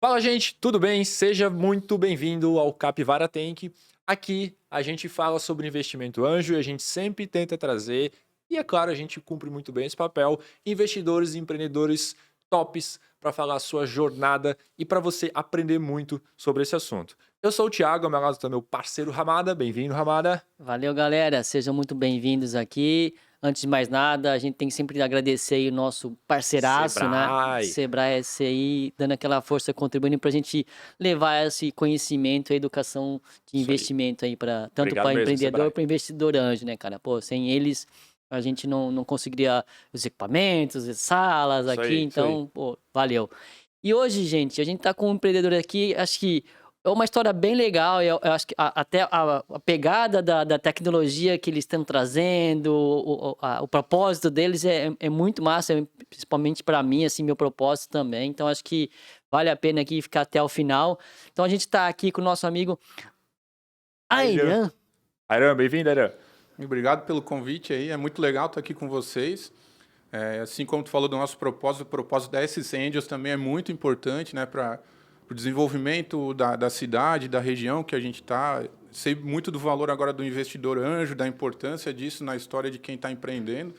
Fala, gente, tudo bem? Seja muito bem-vindo ao Capivara Tank. Aqui a gente fala sobre investimento anjo e a gente sempre tenta trazer, e é claro, a gente cumpre muito bem esse papel, investidores e empreendedores tops para falar a sua jornada e para você aprender muito sobre esse assunto. Eu sou o Thiago, ao meu lado está meu parceiro Ramada. Bem-vindo, Ramada. Valeu, galera. Sejam muito bem-vindos aqui. Antes de mais nada, a gente tem que sempre agradecer aí o nosso parceiraço, né? Sebrae. Sebrae SCI, dando aquela força, contribuindo para a gente levar esse conhecimento e educação de Isso aí. investimento aí para tanto Obrigado para mesmo, empreendedor Sebrae. para investidor anjo, né, cara? Pô, sem eles a gente não conseguiria os equipamentos, as salas Isso aqui, aí, isso aí. então, pô, valeu. E hoje, gente, a gente tá com um empreendedor aqui, acho que é uma história bem legal, eu acho que até a pegada da tecnologia que eles estão trazendo, o propósito deles é muito massa, principalmente para mim, assim, meu propósito também. Então, acho que vale a pena aqui ficar até o final. Então, a gente está aqui com o nosso amigo Airan. Airan. Airan, bem-vindo, Airan. Obrigado pelo convite aí, é muito legal estar aqui com vocês. Assim como tu falou do nosso propósito, o propósito da SC Angels também é muito importante, né, para o desenvolvimento da cidade, da região que a gente está. Sei muito do valor agora do investidor anjo, da importância disso na história de quem está empreendendo.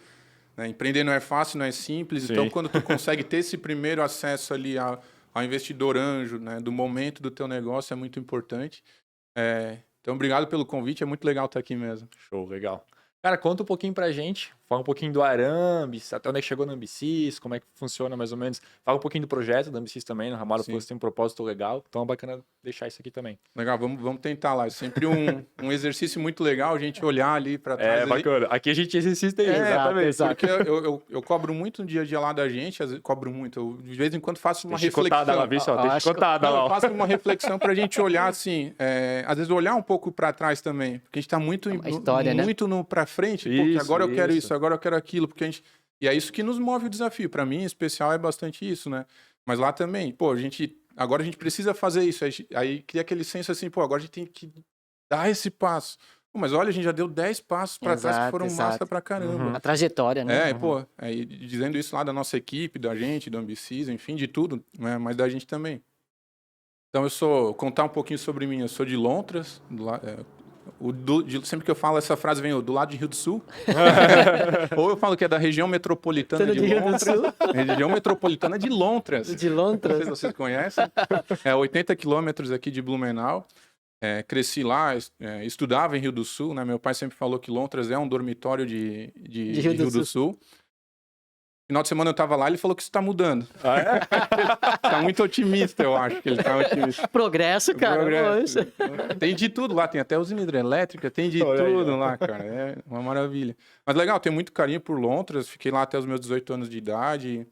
Né? Empreender não é fácil, não é simples, Sim. então quando tu consegue ter esse primeiro acesso ali ao investidor anjo, né, do momento do teu negócio, é muito importante. Então, obrigado pelo convite, é muito legal estar aqui mesmo. Show, legal. Cara, conta um pouquinho pra gente. Fala um pouquinho do Arambis, até onde é que chegou no Ambicis, como é que funciona mais ou menos. Fala um pouquinho do projeto do Ambicis também, no Ramado falou Sim. que tem um propósito legal, então é bacana deixar isso aqui também. Legal, vamos tentar lá. É sempre um exercício muito legal a gente olhar ali para trás. É, bacana. Aqui a gente exercita isso, Exato, exatamente. exato. Porque eu cobro muito no dia a dia lá da gente, às vezes, cobro muito. Eu, de vez em quando faço uma Deixa cotada lá, reflexão. viu? Deixa acho que- cotada Não, eu lá. faço uma reflexão para a gente olhar assim, às vezes olhar um pouco para trás também, porque a gente está muito, Uma história, né? muito no para frente, porque Isso, agora eu quero isso. isso, agora eu quero aquilo, porque a gente. E é isso que nos move o desafio. Para mim, em especial, é bastante isso, né? Mas lá também, pô, agora a gente precisa fazer isso. Aí cria aquele senso assim, pô, agora a gente tem que dar esse passo. Pô, mas olha, a gente já deu 10 passos para trás que Exato, foram exato. massa pra caramba. A trajetória, né? Pô, aí dizendo isso lá da nossa equipe, da gente, do Ambicis, enfim, de tudo, né? Mas da gente também. Então contar um pouquinho sobre mim, eu sou de Lontras, sempre que eu falo essa frase vem do lado de Rio do Sul. Ou eu falo que é da região metropolitana de Rio do Lontras. Sul. Região metropolitana de Lontras. De Não sei Lontras. se vocês conhecem. 80 quilômetros aqui de Blumenau. Cresci lá, estudava em Rio do Sul, né? Meu pai sempre falou que Lontras é um dormitório de Rio do Sul. Final de semana eu tava lá, ele falou que isso tá mudando. Ah, é? Tá muito otimista, eu acho que ele tá otimista. Progresso, cara. Progresso. Poxa. Tem de tudo lá, tem até usina hidrelétrica, tem de Olha aí, tudo ó. lá, cara. É uma maravilha. Mas legal, tenho muito carinho por Lontras, fiquei lá até os meus 18 anos de idade.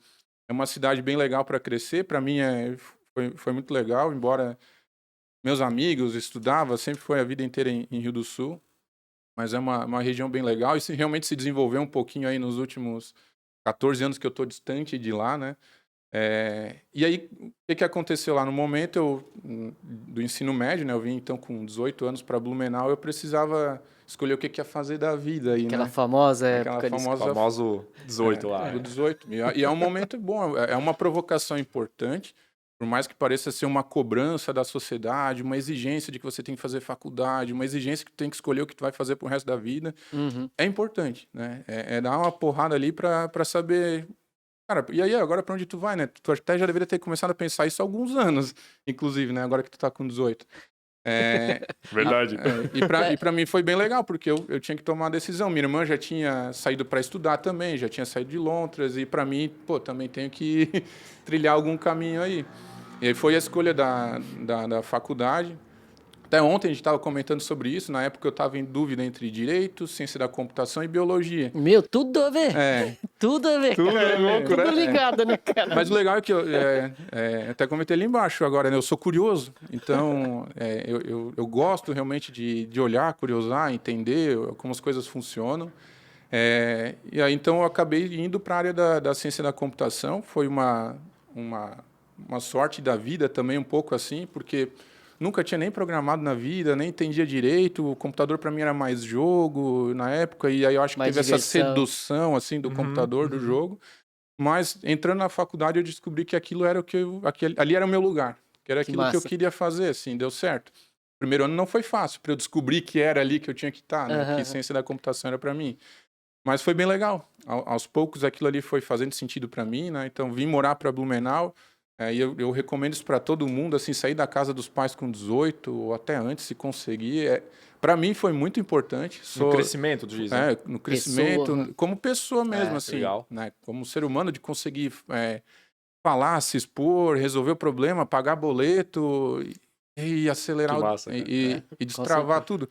É uma cidade bem legal para crescer, para mim foi muito legal, embora meus amigos estudavam, sempre foi a vida inteira em Rio do Sul. Mas é uma região bem legal e realmente se desenvolveu um pouquinho aí nos últimos 14 anos que eu tô distante de lá, né? E aí, o que aconteceu lá? No momento do ensino médio, né? Eu vim então com 18 anos para Blumenau, eu precisava escolher o que ia fazer da vida aí, Aquela né? famosa Aquela época de famosa Famoso 18 lá. o 18. E é um momento bom, é uma provocação importante, por mais que pareça ser uma cobrança da sociedade, uma exigência de que você tem que fazer faculdade, uma exigência que tem que escolher o que tu vai fazer pro resto da vida, Uhum. é importante, né? É dar uma porrada ali para saber. Cara, e aí, agora pra onde tu vai, né? Tu até já deveria ter começado a pensar isso há alguns anos, inclusive, né? Agora que tu tá com 18. Verdade. E pra mim foi bem legal, porque eu tinha que tomar uma decisão. Minha irmã já tinha saído para estudar também, já tinha saído de Lontras, e pra mim, pô, também tenho que trilhar algum caminho aí. E aí foi a escolha da faculdade. Até ontem a gente estava comentando sobre isso, na época eu estava em dúvida entre Direito, Ciência da Computação e Biologia. Meu, tudo a ver. É, Tudo a ver. Tudo cara. a ver, Tudo né? ligado, né, cara? mas o legal é que até comentei ali embaixo agora, né? Eu sou curioso, então eu gosto realmente de olhar, curiosar, entender como as coisas funcionam. E aí então eu acabei indo para a área da ciência da computação. Foi uma sorte da vida também, um pouco assim, porque nunca tinha nem programado na vida, nem entendia direito. O computador para mim era mais jogo na época, e aí eu acho que Mais teve essa diversão. sedução assim do computador, do jogo. Mas entrando na faculdade eu descobri que aquilo era ali era o meu lugar. que era Que aquilo que eu massa. queria fazer, assim, deu certo. O primeiro ano não foi fácil, para eu descobrir que era ali que eu tinha que estar, né? Aham. Que ciência da computação era para mim. Mas foi bem legal. Aos poucos aquilo ali foi fazendo sentido para mim, né? Então vim morar para Blumenau. E eu recomendo isso para todo mundo, assim, sair da casa dos pais com 18 ou até antes, se conseguir. Para mim foi muito importante. No crescimento, tu diz, né? No crescimento, Pessoa. como pessoa mesmo, É, assim, legal. né? Como ser humano, de conseguir falar, se expor, resolver o problema, pagar boleto e acelerar Que massa, cara. e destravar tudo.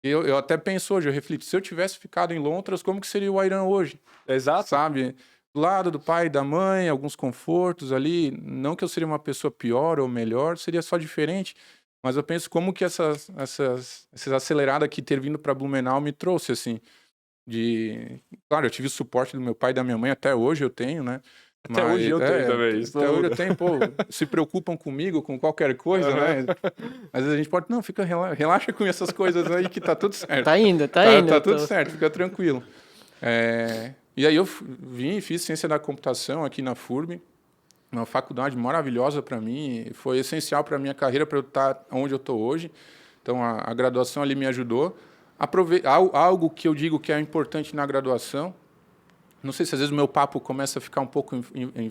Eu até penso hoje, eu reflito, se eu tivesse ficado em Londres, como que seria o Ayran hoje? Exato. Sabe? Do lado do pai e da mãe, alguns confortos ali. Não que eu seria uma pessoa pior ou melhor, seria só diferente. Mas eu penso como que essas aceleradas que ter vindo para Blumenau me trouxe, assim. Claro, eu tive o suporte do meu pai e da minha mãe, até hoje eu tenho, né? Até hoje eu tenho também. Isso Até não hoje eu muda. tenho, pô, se preocupam comigo, com qualquer coisa, né? Às vezes a gente pode, não, relaxa com essas coisas aí que tá tudo certo. Tá indo. Tá tudo certo, fica tranquilo. E aí eu vim e fiz ciência da computação aqui na FURB, uma faculdade maravilhosa para mim, foi essencial para minha carreira, para eu estar onde eu estou hoje. Então a graduação ali me ajudou. Algo que eu digo que é importante na graduação, não sei se às vezes o meu papo começa a ficar um pouco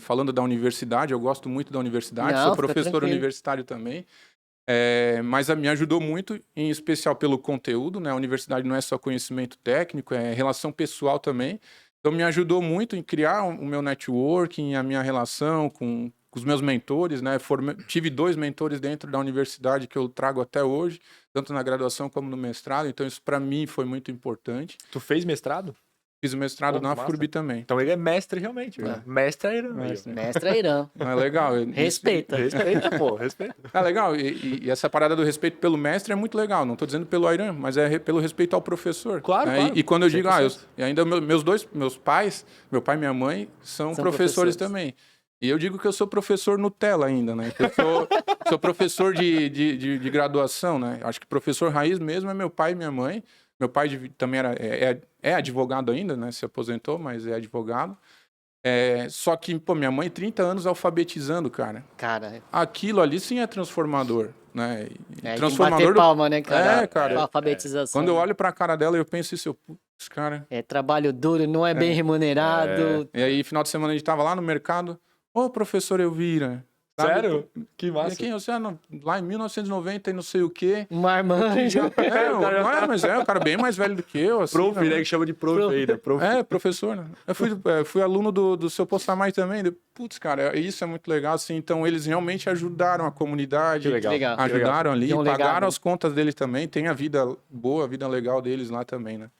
falando da universidade, eu gosto muito da universidade, Não, sou fica professor tranquilo. universitário também. Mas me ajudou muito, em especial pelo conteúdo, né? A universidade não é só conhecimento técnico, é relação pessoal também. Então, me ajudou muito em criar o meu networking, a minha relação com os meus mentores, né? Tive 2 mentores dentro da universidade que eu trago até hoje, tanto na graduação como no mestrado. Então, isso para mim foi muito importante. Tu fez mestrado? Fiz o mestrado Pô, na massa. FURB também. Então ele é mestre realmente. Né? Mestre Ayran. Mestre Ayran. É legal. Respeita. Respeita, pô, respeita. É legal, e essa parada do respeito pelo mestre é muito legal. Não estou dizendo pelo Ayran, mas pelo respeito ao professor. Claro, né? claro. E quando eu digo, 100%. e ainda meus pais, meu pai e minha mãe, são professores também. E eu digo que eu sou professor Nutella ainda, né? Que eu sou professor de graduação, né? Acho que professor raiz mesmo é meu pai e minha mãe. Meu pai também é advogado ainda, né? Se aposentou, mas é advogado. Só que, pô, minha mãe, 30 anos alfabetizando, cara. Cara, Aquilo ali sim é transformador, né? transformador bater palma, né, cara? Cara. Alfabetização. Quando eu olho pra cara dela, eu penso isso, putz, cara. Trabalho duro, não é bem remunerado. E aí, final de semana, a gente tava lá no mercado. Ô, professor Elvira. Sabe? Sério? Que massa. Quem você lá em 1990 e não sei o quê. Marmanjo. Mas o cara bem mais velho do que eu. Assim, Prof, né? Que chama de prof aí, né? Prof. Professor, né? Eu fui aluno do seu Postamai também. Putz, cara, isso é muito legal, assim. Então, eles realmente ajudaram a comunidade. Que legal. Ajudaram ali, Tem um pagaram legado. as contas deles também. Tem a vida boa, a vida legal deles lá também, né?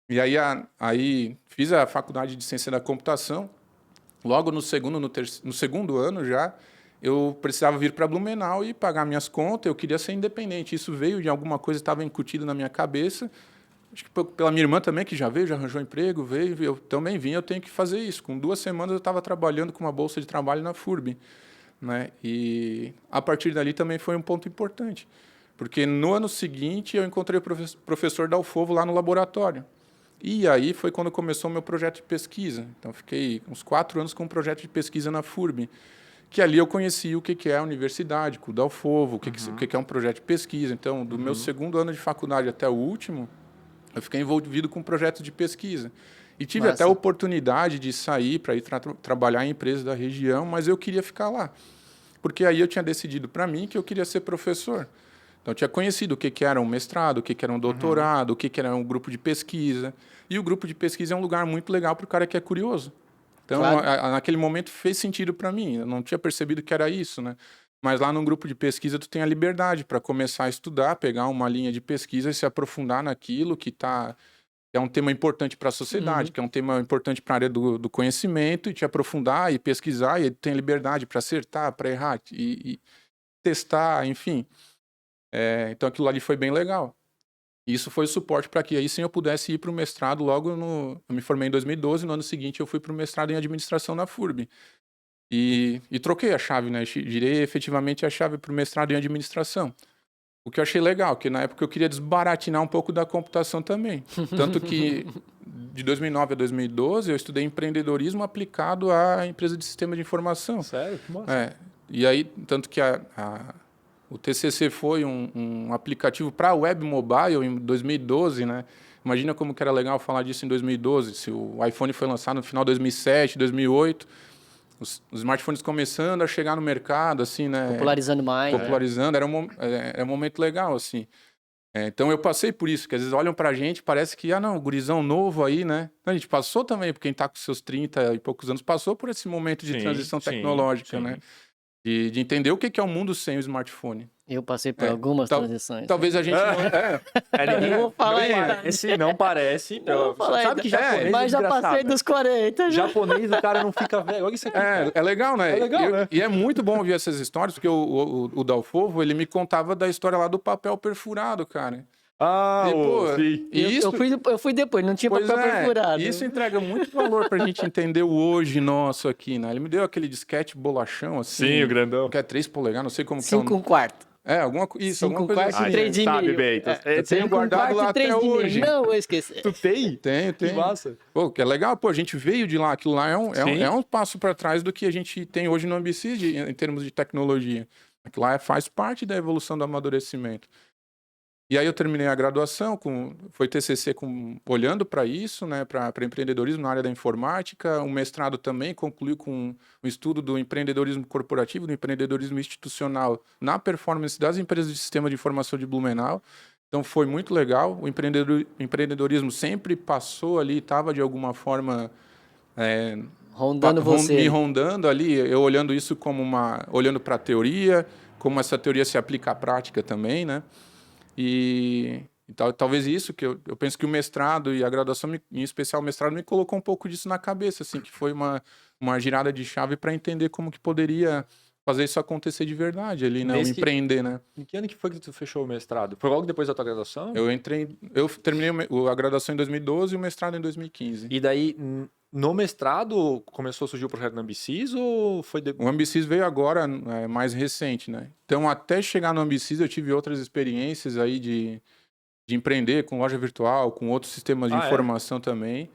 E aí fiz a faculdade de ciência da computação. Logo no segundo ano já, eu precisava vir para Blumenau e pagar minhas contas. Eu queria ser independente. Isso veio de alguma coisa que estava incutido na minha cabeça. Acho que pela minha irmã também, que já veio, já arranjou emprego, veio. Eu também vim, eu tenho que fazer isso. Com 2 semanas eu estava trabalhando com uma bolsa de trabalho na FURB. Né? E a partir dali também foi um ponto importante. Porque no ano seguinte eu encontrei o professor Dalfovo lá no laboratório. E aí foi quando começou o meu projeto de pesquisa. Então, fiquei uns 4 anos com um projeto de pesquisa na FURB, que ali eu conheci o que é a universidade, com o Dalfovo, o que é um projeto de pesquisa. Então, do meu segundo ano de faculdade até o último, eu fiquei envolvido com projetos de pesquisa. E tive até a oportunidade de sair para ir trabalhar em empresas da região, mas eu queria ficar lá. Porque aí eu tinha decidido para mim que eu queria ser professor. Então, eu tinha conhecido o que era um mestrado, o que era um doutorado, o que era um grupo de pesquisa. E o grupo de pesquisa é um lugar muito legal para o cara que é curioso. Então, naquele momento, fez sentido para mim. Eu não tinha percebido que era isso, né? Mas lá num grupo de pesquisa, tu tem a liberdade para começar a estudar, pegar uma linha de pesquisa e se aprofundar naquilo que é um tema importante para a sociedade, que é um tema importante para a área do conhecimento, e te aprofundar e pesquisar, e tu tem liberdade para acertar, para errar, e testar, enfim. Então, aquilo ali foi bem legal. E isso foi o suporte para que aí sim eu pudesse ir para o mestrado eu me formei em 2012, no ano seguinte eu fui para o mestrado em administração na FURB. E troquei a chave, né? Girei efetivamente a chave para o mestrado em administração. O que eu achei legal, que na época eu queria desbaratinar um pouco da computação também. Tanto que de 2009 a 2012 eu estudei empreendedorismo aplicado à empresa de sistema de informação. Sério? Que massa. E aí, tanto que o TCC foi um aplicativo para web mobile em 2012, né? Imagina como que era legal falar disso em 2012, se o iPhone foi lançado no final de 2007, 2008, os smartphones começando a chegar no mercado, assim, né? Popularizando mais. Popularizando, era um momento legal, assim. Então eu passei por isso, que às vezes olham pra gente, parece que, não, gurizão novo aí, né? Não, a gente passou também, porque quem tá com seus 30 e poucos anos, passou por esse momento de Sim, transição sim, tecnológica, sim. né? De entender o que é o mundo sem o smartphone. Eu passei por algumas transições. Talvez a gente Eu vou falar aí. Não parece. Vou falar Sabe que ainda. japonês Mas já passei dos 40. Já. Japonês, o cara não fica velho. Olha isso aqui. É legal, né? É legal, né? E é muito bom ouvir essas histórias, porque o Dalfovo, ele me contava da história lá do papel perfurado, cara. Ah, E, pô, sim. isso, Eu fui depois, não tinha pois papel perfurado. isso entrega muito valor pra gente entender o hoje nosso aqui, né? Ele me deu aquele disquete bolachão, assim. Sim, o grandão. Que é 3 polegadas, não sei como que é. 5 quarto. Isso, 5 alguma coisa quartos assim. e 3 e sabe meio. bem, eu tenho guardado lá até hoje. Não, eu esqueci. Tu tem? Tenho. Que massa. Pô, que é legal, pô, a gente veio de lá, aquilo lá Sim. é um passo para trás do que a gente tem hoje no Ambicid em termos de tecnologia. Aquilo lá faz parte da evolução do amadurecimento. E aí eu terminei a graduação, foi TCC olhando para isso, né, para empreendedorismo na área da informática, um mestrado também, concluí com o estudo do empreendedorismo corporativo, do empreendedorismo institucional na performance das empresas de sistema de informação de Blumenau. Então foi muito legal, o empreendedorismo sempre passou ali, estava de alguma forma... Rondando você. Me rondando ali, eu olhando isso olhando para a teoria, como essa teoria se aplica à prática também, né? E talvez isso, que eu penso que o mestrado e a graduação, em especial o mestrado, me colocou um pouco disso na cabeça, assim, que foi uma girada de chave para entender como que poderia fazer isso acontecer de verdade ali, né? Empreender, né? Em que ano que foi que tu fechou o mestrado? Foi logo depois da tua graduação? Eu terminei a graduação em 2012 e o mestrado em 2015. E daí, no mestrado, começou a surgir o projeto do Ambicis ou foi O Ambicis veio agora, mais recente, né? Então, até chegar no Ambicis, eu tive outras experiências aí de empreender com loja virtual, com outros sistemas de informação também.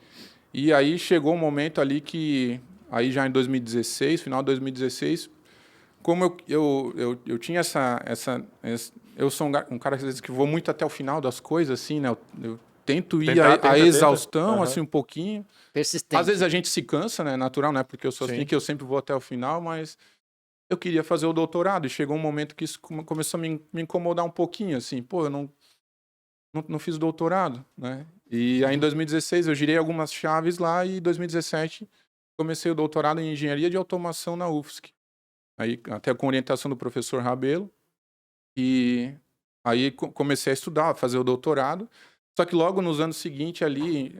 E aí chegou um momento ali que, aí já em 2016, final de 2016, como eu tinha eu sou um cara às vezes que vou muito até o final das coisas, assim, né? Eu tento ir a exaustão, assim, um pouquinho. Persistente. Às vezes a gente se cansa, né? Natural, né? Porque eu sou assim, que eu sempre vou até o final, mas eu queria fazer o doutorado e chegou um momento que isso começou a me incomodar um pouquinho, assim. Pô, eu não fiz doutorado, né? E aí em 2016 eu girei algumas chaves lá e em 2017 comecei o doutorado em engenharia de automação na UFSC. Aí até com orientação do professor Rabelo. E aí comecei a estudar, a fazer o doutorado. Só que logo nos anos seguintes ali,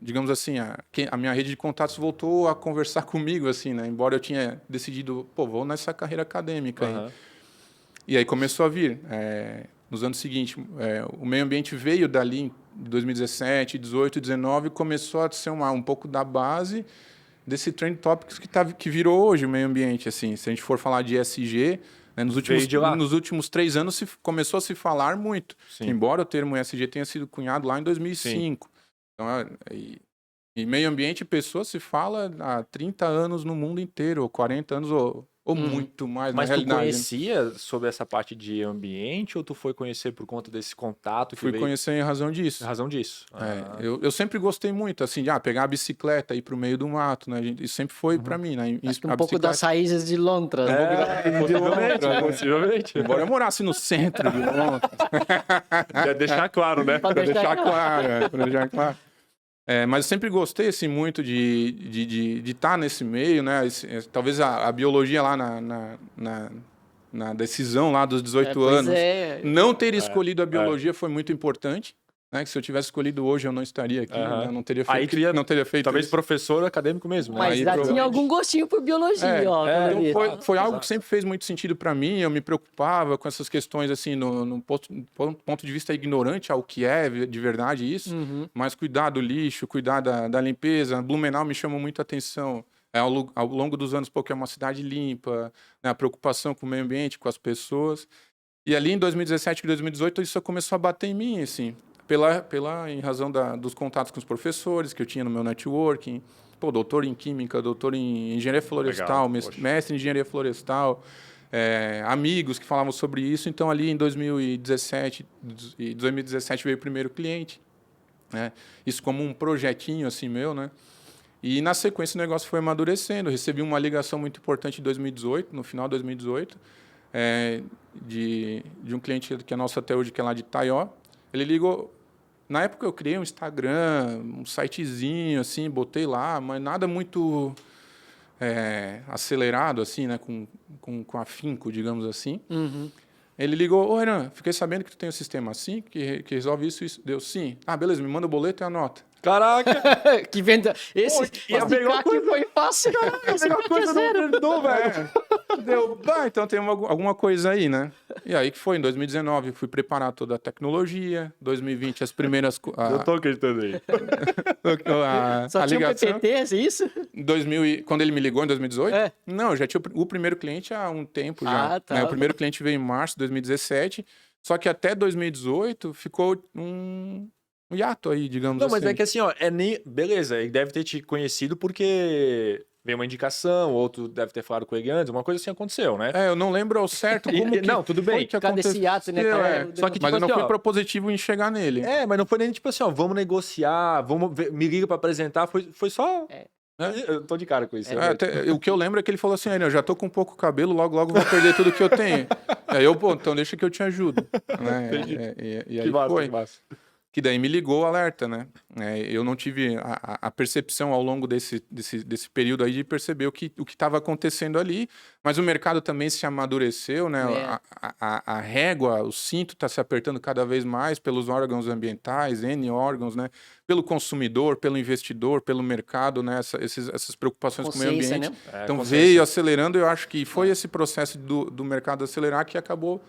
digamos assim, a minha rede de contatos voltou a conversar comigo, assim, né? Embora eu tinha decidido, vou nessa carreira acadêmica aí. E aí começou a vir. Nos anos seguintes, o meio ambiente veio dali em 2017, 18, 19, começou a ser um pouco da base desse Trend Topics que virou hoje o meio ambiente, assim. Se a gente for falar de ESG, né, nos últimos 3 anos começou a se falar muito. Sim. Embora o termo ESG tenha sido cunhado lá em 2005. Sim. Então, e meio ambiente, pessoa se fala há 30 anos no mundo inteiro, ou 40 anos, ou muito mais, mas na realidade. Mas tu conhecia sobre essa parte de ambiente ou tu foi conhecer por conta desse contato? Fui conhecer em razão disso. Em razão disso. Eu sempre gostei muito, assim, de pegar a bicicleta, ir pro meio do mato, né? Isso sempre foi pra mim, né? Acho que um pouco das raízes de Londres. Possivelmente. Embora eu morasse no centro de Londres. Pra deixar claro, né? Pra deixar claro. Mas eu sempre gostei assim, muito de estar nesse meio, né? Talvez a biologia lá na decisão lá dos 18 anos, não ter escolhido a biologia foi muito importante. Né? Que se eu tivesse escolhido hoje, eu não estaria aqui, né? Não teria feito, não teria feito talvez isso. professor acadêmico mesmo. Né? Mas já tinha algum gostinho por biologia. Então foi algo que sempre fez muito sentido para mim. Eu me preocupava com essas questões assim, no ponto de vista ignorante ao que é de verdade isso. Mas cuidar do lixo, cuidar da limpeza. Blumenau me chamou muito a atenção. Ao longo dos anos, porque é uma cidade limpa, né? A preocupação com o meio ambiente, com as pessoas. E ali em 2017 e 2018, isso começou a bater em mim, assim. Em razão dos contatos com os professores que eu tinha no meu networking, pô, doutor em química, doutor em engenharia florestal, Legal, poxa. mestre em engenharia florestal, amigos que falavam sobre isso. Então, ali em 2017 veio o primeiro cliente, né? Isso como um projetinho assim meu, né? E na sequência o negócio foi amadurecendo. Recebi uma ligação muito importante em 2018, no final de 2018, de um cliente que é nosso até hoje, que é lá de Taió. Ele ligou. Na época eu criei um Instagram, um sitezinho, assim, botei lá, mas nada muito acelerado, assim, né, com afinco, digamos assim. Uhum. Ele ligou: ô, Renan, fiquei sabendo que tu tem um sistema assim, que resolve isso e isso. Deu sim. Ah, beleza, me manda o boleto e a nota. Caraca! Que venda. Esse e a melhor que foi fácil. A melhor coisa não perdoou, velho. Deu, então tem alguma coisa aí, né? E aí que foi, em 2019, fui preparar toda a tecnologia. 2020, as primeiras... Eu tô acreditando aí. Só a tinha um ligação. PPT, é isso? Quando ele me ligou em 2018? É. Não, eu já tinha o primeiro cliente há um tempo já. Ah, tá. Né? O primeiro cliente veio em março de 2017, só que até 2018 ficou um hiato aí, digamos Não, assim. mas é que assim, ó, beleza, ele deve ter te conhecido porque veio uma indicação, outro deve ter falado com ele antes, uma coisa assim aconteceu, né? Eu não lembro ao certo como que não, tudo bem. foi que Cada esse aconteceu. hiato, né, cara? Só que, Mas tipo eu não assim, fui ó, propositivo em chegar nele. mas não foi nem tipo assim, ó, vamos negociar, me liga pra apresentar, foi só... Eu tô de cara com isso. O que eu lembro é que ele falou assim: eu já tô com pouco cabelo, logo vou perder tudo que eu tenho. Aí eu, então deixa que eu te ajudo. Né? Entendi. E aí Que massa, foi. que massa. Que daí me ligou o alerta, né? Eu não tive a percepção ao longo desse período aí de perceber o que estava acontecendo ali, mas o mercado também se amadureceu, né? A régua, o cinto está se apertando cada vez mais pelos órgãos ambientais, N órgãos, né? Pelo consumidor, pelo investidor, pelo mercado, né? Essas preocupações com o meio ambiente. Né? Então veio acelerando, eu acho que foi esse processo do mercado acelerar que acabou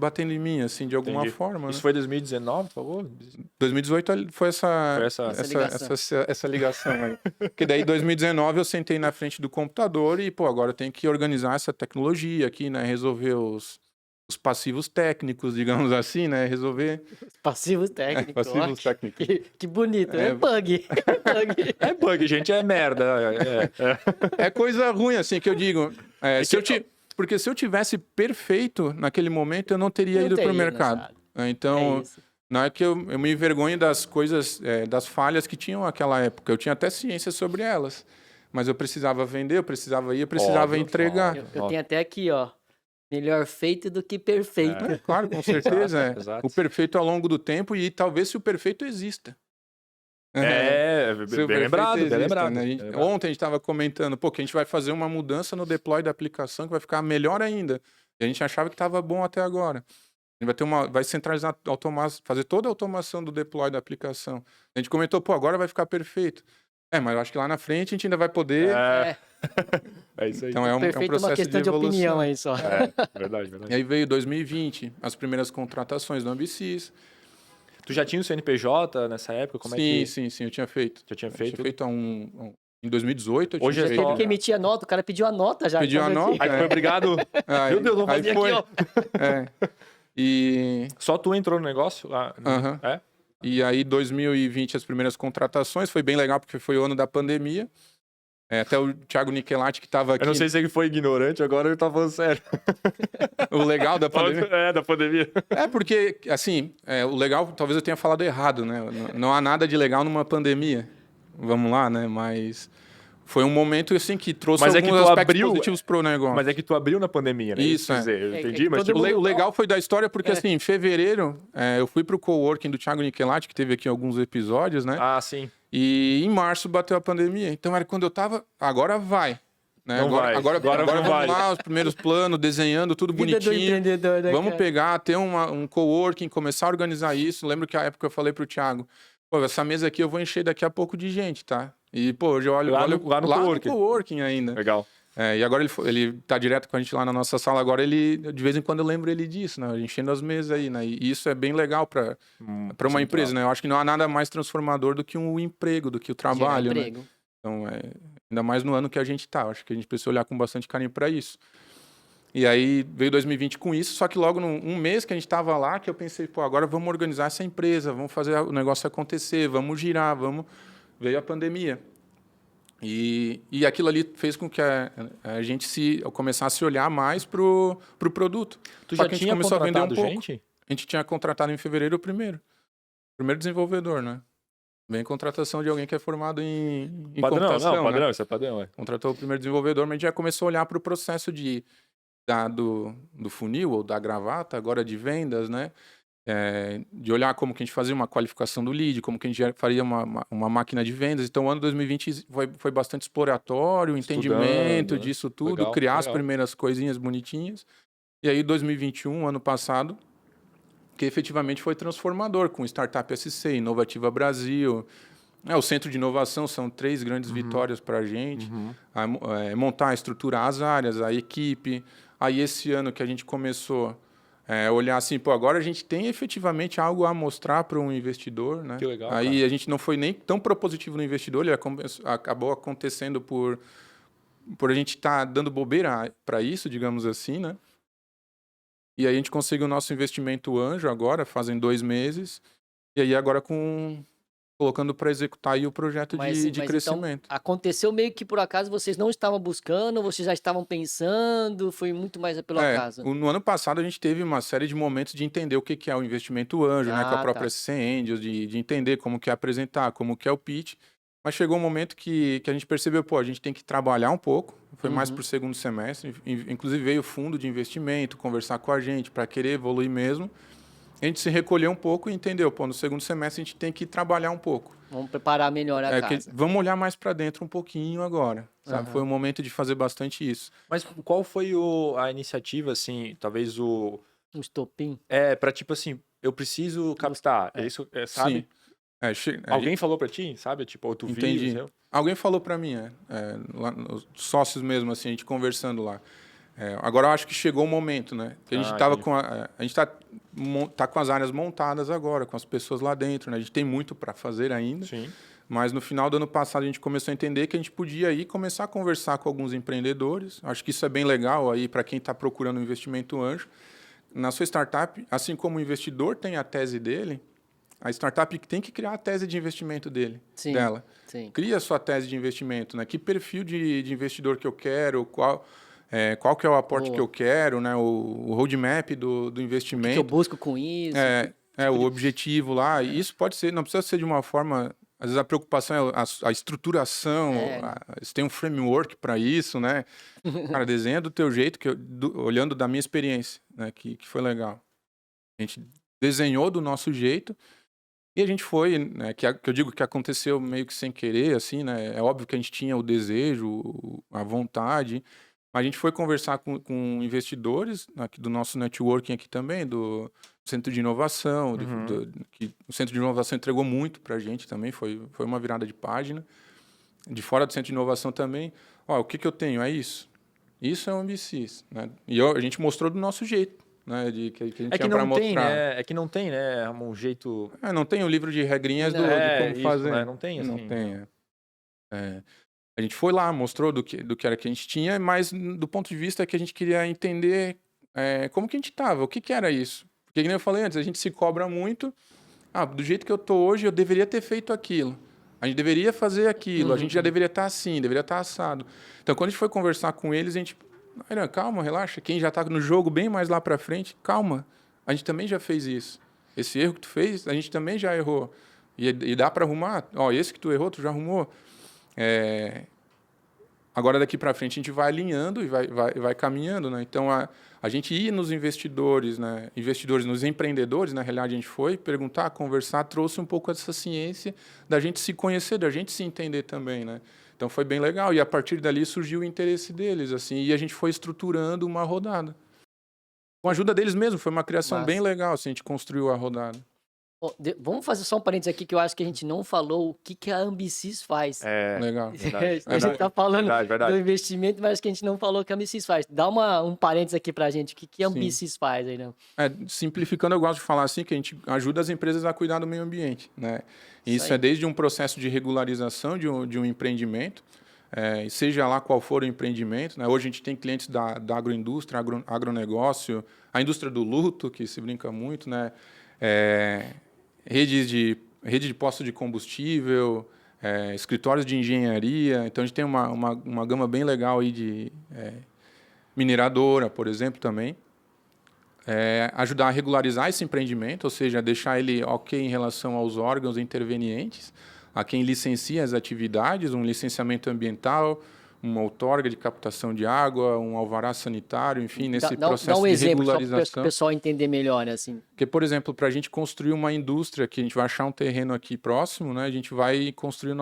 batendo em mim, assim, de alguma forma. Isso né? foi 2019, por favor? 2018 foi essa ligação aí. Porque daí, em 2019, eu sentei na frente do computador e, agora eu tenho que organizar essa tecnologia aqui, né? Resolver os passivos técnicos, digamos assim, né? Resolver... Passivos técnicos. Passivos técnicos. Que bonito. É bug. É bug, gente, é merda. É coisa ruim, assim, que eu digo. Porque se eu tivesse perfeito naquele momento, eu não teria ido para o mercado. Então, não é que eu me envergonho das coisas, das falhas que tinham naquela época. Eu tinha até ciência sobre elas. Mas eu precisava vender, eu precisava entregar. Eu tenho até aqui, ó. Melhor feito do que perfeito. Claro, com certeza. Exato. O perfeito ao longo do tempo e talvez se o perfeito exista. Bem lembrado, bem lembrado. Né? Ontem a gente estava comentando, que a gente vai fazer uma mudança no deploy da aplicação que vai ficar melhor ainda. E a gente achava que estava bom até agora. A gente vai centralizar, fazer toda a automação do deploy da aplicação. A gente comentou, agora vai ficar perfeito. Mas eu acho que lá na frente a gente ainda vai poder... É isso aí. Então é um processo uma questão de opinião aí só. Verdade. E aí veio 2020, as primeiras contratações do Ambicis. Tu já tinha o CNPJ nessa época? Sim, eu tinha feito. Já tinha feito? Eu tinha feito em 2018. Hoje já teve que emitir a nota, o cara pediu a nota já. Pediu a nota. Aí foi obrigado. Meu Deus, vamos fazer aqui, ó. E... Só tu entrou no negócio? E aí, 2020, as primeiras contratações. Foi bem legal, porque foi o ano da pandemia. Até o Thiago Nichelati, que estava aqui... Eu não sei se ele foi ignorante, agora ele tá falando sério. O legal da pandemia... da pandemia. Porque, assim, o legal, talvez eu tenha falado errado, né? Não há nada de legal numa pandemia. Vamos lá, né? Mas foi um momento, assim, que trouxe alguns aspectos positivos pro negócio. Mas é que tu abriu na pandemia, né? Isso, eu entendi, mas tipo... O legal foi da história, porque, assim, em fevereiro, eu fui pro coworking do Thiago Nichelati, que teve aqui alguns episódios, né? Ah, sim. E em março bateu a pandemia. Então era quando eu tava, agora vai. Né? Agora vamos lá, os primeiros planos, desenhando tudo Vida bonitinho. Do empreendedor, né, vamos cara? pegar, ter um coworking, começar a organizar isso. Lembro que a época eu falei pro Thiago, essa mesa aqui eu vou encher daqui a pouco de gente, tá? E, hoje eu olho lá no coworking ainda. Legal. E agora ele tá direto com a gente lá na nossa sala. Agora de vez em quando eu lembro ele disso, né? Enchendo as mesas aí, né? E isso é bem legal para uma empresa, né? Eu acho que não há nada mais transformador do que um emprego, do que o trabalho, né? Então, ainda mais no ano que a gente tá. Acho que a gente precisa olhar com bastante carinho para isso. E aí veio 2020 com isso, só que logo num mês que a gente tava lá, que eu pensei, agora vamos organizar essa empresa, vamos fazer o negócio acontecer, vamos girar, Veio a pandemia. E aquilo ali fez com que a gente começasse a se olhar mais pro produto. Tu Só já que a gente tinha começou a vender um contratado pouco. gente? A gente tinha contratado em fevereiro o primeiro desenvolvedor, né? Vem contratação de alguém que é formado em Padrão, computação, não, padrão, né? isso é padrão, é. Contratou o primeiro desenvolvedor, mas a gente já começou a olhar para o processo do funil ou da gravata, agora de vendas, né? De olhar como que a gente fazia uma qualificação do lead, como que a gente faria uma máquina de vendas. Então, o ano 2020 foi bastante exploratório, entendimento Estudando, né? disso tudo, Legal, criar as legal. primeiras coisinhas bonitinhas. E aí, 2021, ano passado, que efetivamente foi transformador, com Startup SC, Inovativa Brasil. O Centro de Inovação são 3 grandes vitórias para a gente. Montar, estruturar as áreas, a equipe. Aí, esse ano que a gente começou olhar assim, pô, agora a gente tem efetivamente algo a mostrar para um investidor, né? Que legal, Aí cara. a gente não foi nem tão propositivo no investidor, ele acabou acontecendo por a gente estar dando bobeira para isso, digamos assim, né? E aí a gente conseguiu o nosso investimento anjo agora, fazem 2 meses, e aí agora colocando para executar aí o projeto de Então, crescimento. aconteceu meio que por acaso, vocês não estavam buscando, vocês já estavam pensando, foi muito mais pelo acaso. No ano passado a gente teve uma série de momentos de entender o que é o investimento anjo, né, com a própria Tá. SC Angels, de entender como que é apresentar, como que é o pitch. Mas chegou um momento que a gente percebeu, pô, a gente tem que trabalhar um pouco. Foi mais para o segundo semestre. Inclusive veio o fundo de investimento, conversar com a gente para querer evoluir mesmo. A gente se recolheu um pouco e entendeu, pô, no segundo semestre a gente tem que trabalhar um pouco. Vamos preparar melhor a casa. Vamos olhar mais para dentro um pouquinho agora, sabe? Foi o momento de fazer bastante isso. Mas qual foi a iniciativa, assim, talvez Um estopim. pra tipo assim, eu preciso captar, é isso, sabe? Sim. Alguém falou pra ti, sabe? Tipo, ou tu Entendi. viu, Alguém falou para mim, lá, os sócios mesmo, assim, a gente conversando lá. Agora eu acho que chegou o momento, né? Que a gente tava entendi. a gente tá com as áreas montadas agora, com as pessoas lá dentro, né? A gente tem muito para fazer ainda. Sim. Mas no final do ano passado a gente começou a entender que a gente podia aí começar a conversar com alguns empreendedores. Acho que isso é bem legal aí para quem está procurando um investimento anjo. Na sua startup, assim como o investidor tem a tese dele, a startup tem que criar a tese de investimento dela. Sim. Cria a sua tese de investimento, né? Que perfil de investidor que eu quero, qual que é o aporte que eu quero, né? O roadmap do investimento. O que eu busco com isso? O objetivo lá. E isso pode ser, não precisa ser de uma forma. Às vezes a preocupação é a estruturação, você tem um framework para isso, né? Cara, desenha do teu jeito, olhando da minha experiência, né? Que foi legal. A gente desenhou do nosso jeito e a gente foi, né? Que eu digo que aconteceu meio que sem querer, assim, né? É óbvio que a gente tinha o desejo, a vontade, mas a gente foi conversar com investidores aqui do nosso networking aqui também, do Centro de Inovação, que o Centro de Inovação entregou muito para a gente também, foi uma virada de página. De fora do Centro de Inovação também, o que eu tenho? É isso. Isso é o Ambicis, né? E a gente mostrou do nosso jeito, né? Que a gente tinha para mostrar. É que não tem, né, um jeito... Não tem o livro de regrinhas de como isso, fazer. né? Não tem, assim. Não tem, A gente foi lá, mostrou do que era que a gente tinha, mas do ponto de vista que a gente queria entender como que a gente estava, o que era isso. Porque, como eu falei antes, a gente se cobra muito. Do jeito que eu estou hoje, eu deveria ter feito aquilo. A gente deveria fazer aquilo, a gente já deveria estar assim, deveria estar assado. Então, quando a gente foi conversar com eles, a gente... calma, relaxa. Quem já está no jogo bem mais lá para frente, calma. A gente também já fez isso. Esse erro que tu fez, a gente também já errou. E dá para arrumar. Esse que tu errou, tu já arrumou. Agora, daqui para frente, a gente vai alinhando e vai caminhando, né? Então, a gente ir nos investidores, né? Nos empreendedores, na realidade, a gente foi perguntar, conversar, trouxe um pouco dessa ciência da gente se conhecer, da gente se entender também, né? Então, foi bem legal. E, a partir dali, surgiu o interesse deles, assim, e a gente foi estruturando uma rodada. Com a ajuda deles mesmo, foi uma criação bem legal, assim, a gente construiu a rodada. Vamos fazer só um parênteses aqui que eu acho que a gente não falou o que a Ambicis faz. Legal. Verdade, A gente tá falando verdade. do investimento, mas acho que a gente não falou o que a Ambicis faz. Dá um parênteses aqui pra gente, o que a Ambicis faz aí, né? Simplificando, eu gosto de falar assim, que a gente ajuda as empresas a cuidar do meio ambiente, né? Isso é desde um processo de regularização de um empreendimento, seja lá qual for o empreendimento, né? Hoje a gente tem clientes da agroindústria, agronegócio, a indústria do luto, que se brinca muito, né? Rede de posto de combustível, escritórios de engenharia. Então, a gente tem uma gama bem legal aí de mineradora, por exemplo, também. Ajudar a regularizar esse empreendimento, ou seja, deixar ele ok em relação aos órgãos intervenientes, a quem licencia as atividades, um licenciamento ambiental, uma outorga de captação de água, um alvará sanitário, enfim, nesse processo dá um de exemplo, só para regularização. o pessoal entender melhor, assim. Porque, por exemplo, para a gente construir uma indústria, que a gente vai achar um terreno aqui próximo, né, a gente vai construir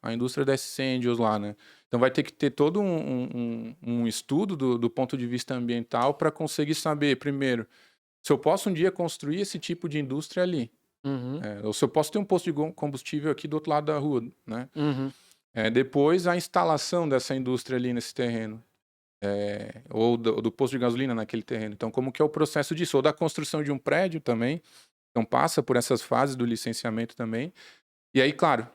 a indústria da Essentials lá, né? Então vai ter que ter todo um estudo do ponto de vista ambiental para conseguir saber, primeiro, se eu posso um dia construir esse tipo de indústria ali. Uhum, Ou se eu posso ter um posto de combustível aqui do outro lado da rua, né? uhum. Depois, a instalação dessa indústria ali nesse terreno. Ou do posto de gasolina naquele terreno. Então, como que é o processo disso? Ou da construção de um prédio também. Então, passa por essas fases do licenciamento também. E aí, claro,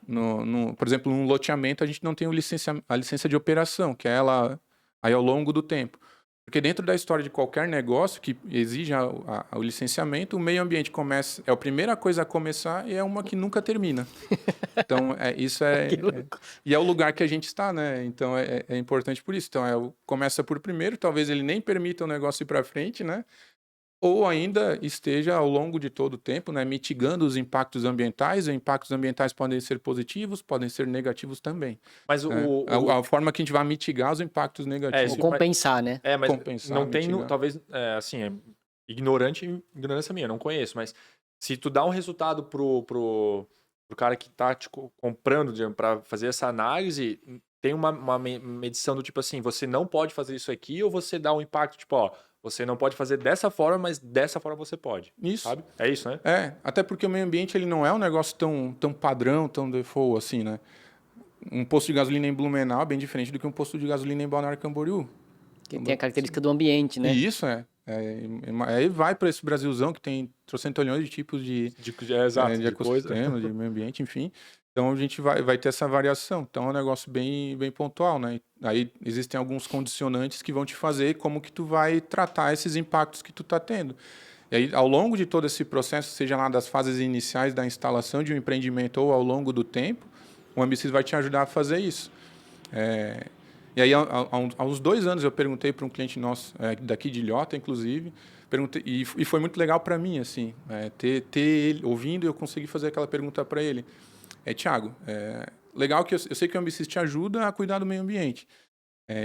por exemplo, num loteamento, a gente não tem a licença de operação, que é ela aí ao longo do tempo. Porque dentro da história de qualquer negócio que exige o licenciamento, o meio ambiente é a primeira coisa a começar e é uma que nunca termina. Então, isso e é o lugar que a gente está, né? Então, é importante por isso. Então, começa por primeiro, talvez ele nem permita o negócio ir para frente, né? Ou ainda esteja ao longo de todo o tempo, né, mitigando os impactos ambientais. Os impactos ambientais podem ser positivos, podem ser negativos também. Mas Né? A forma que a gente vai mitigar os impactos negativos. Ou compensar, né? Mas compensar, não tem, mitigar. talvez, assim, ignorância minha, não conheço, mas se tu dá um resultado pro cara que tá te comprando, para fazer essa análise, tem uma medição do tipo assim, você não pode fazer isso aqui, ou você dá um impacto, tipo, ó, você não pode fazer dessa forma, mas dessa forma você pode. Isso. Sabe? É isso, né? Até porque o meio ambiente ele não é um negócio tão padrão, tão default assim, né? Um posto de gasolina em Blumenau é bem diferente do que um posto de gasolina em Balneário Camboriú. Que tem a característica do ambiente, né? E isso aí vai para esse Brasilzão que tem 300 milhões de tipos de ecossistema, de meio ambiente, enfim. Então a gente vai ter essa variação. Então é um negócio bem pontual, né? Aí existem alguns condicionantes que vão te fazer como que tu vai tratar esses impactos que tu tá tendo. E aí, ao longo de todo esse processo, seja lá das fases iniciais da instalação de um empreendimento ou ao longo do tempo, o Ambicis vai te ajudar a fazer isso. E aí, há uns 2 anos, eu perguntei para um cliente nosso, daqui de Ilhota, inclusive, perguntei, e foi muito legal para mim, assim, ter ele ouvindo e eu consegui fazer aquela pergunta para ele. Thiago, legal que eu sei que o Ambicis te ajuda a cuidar do meio ambiente,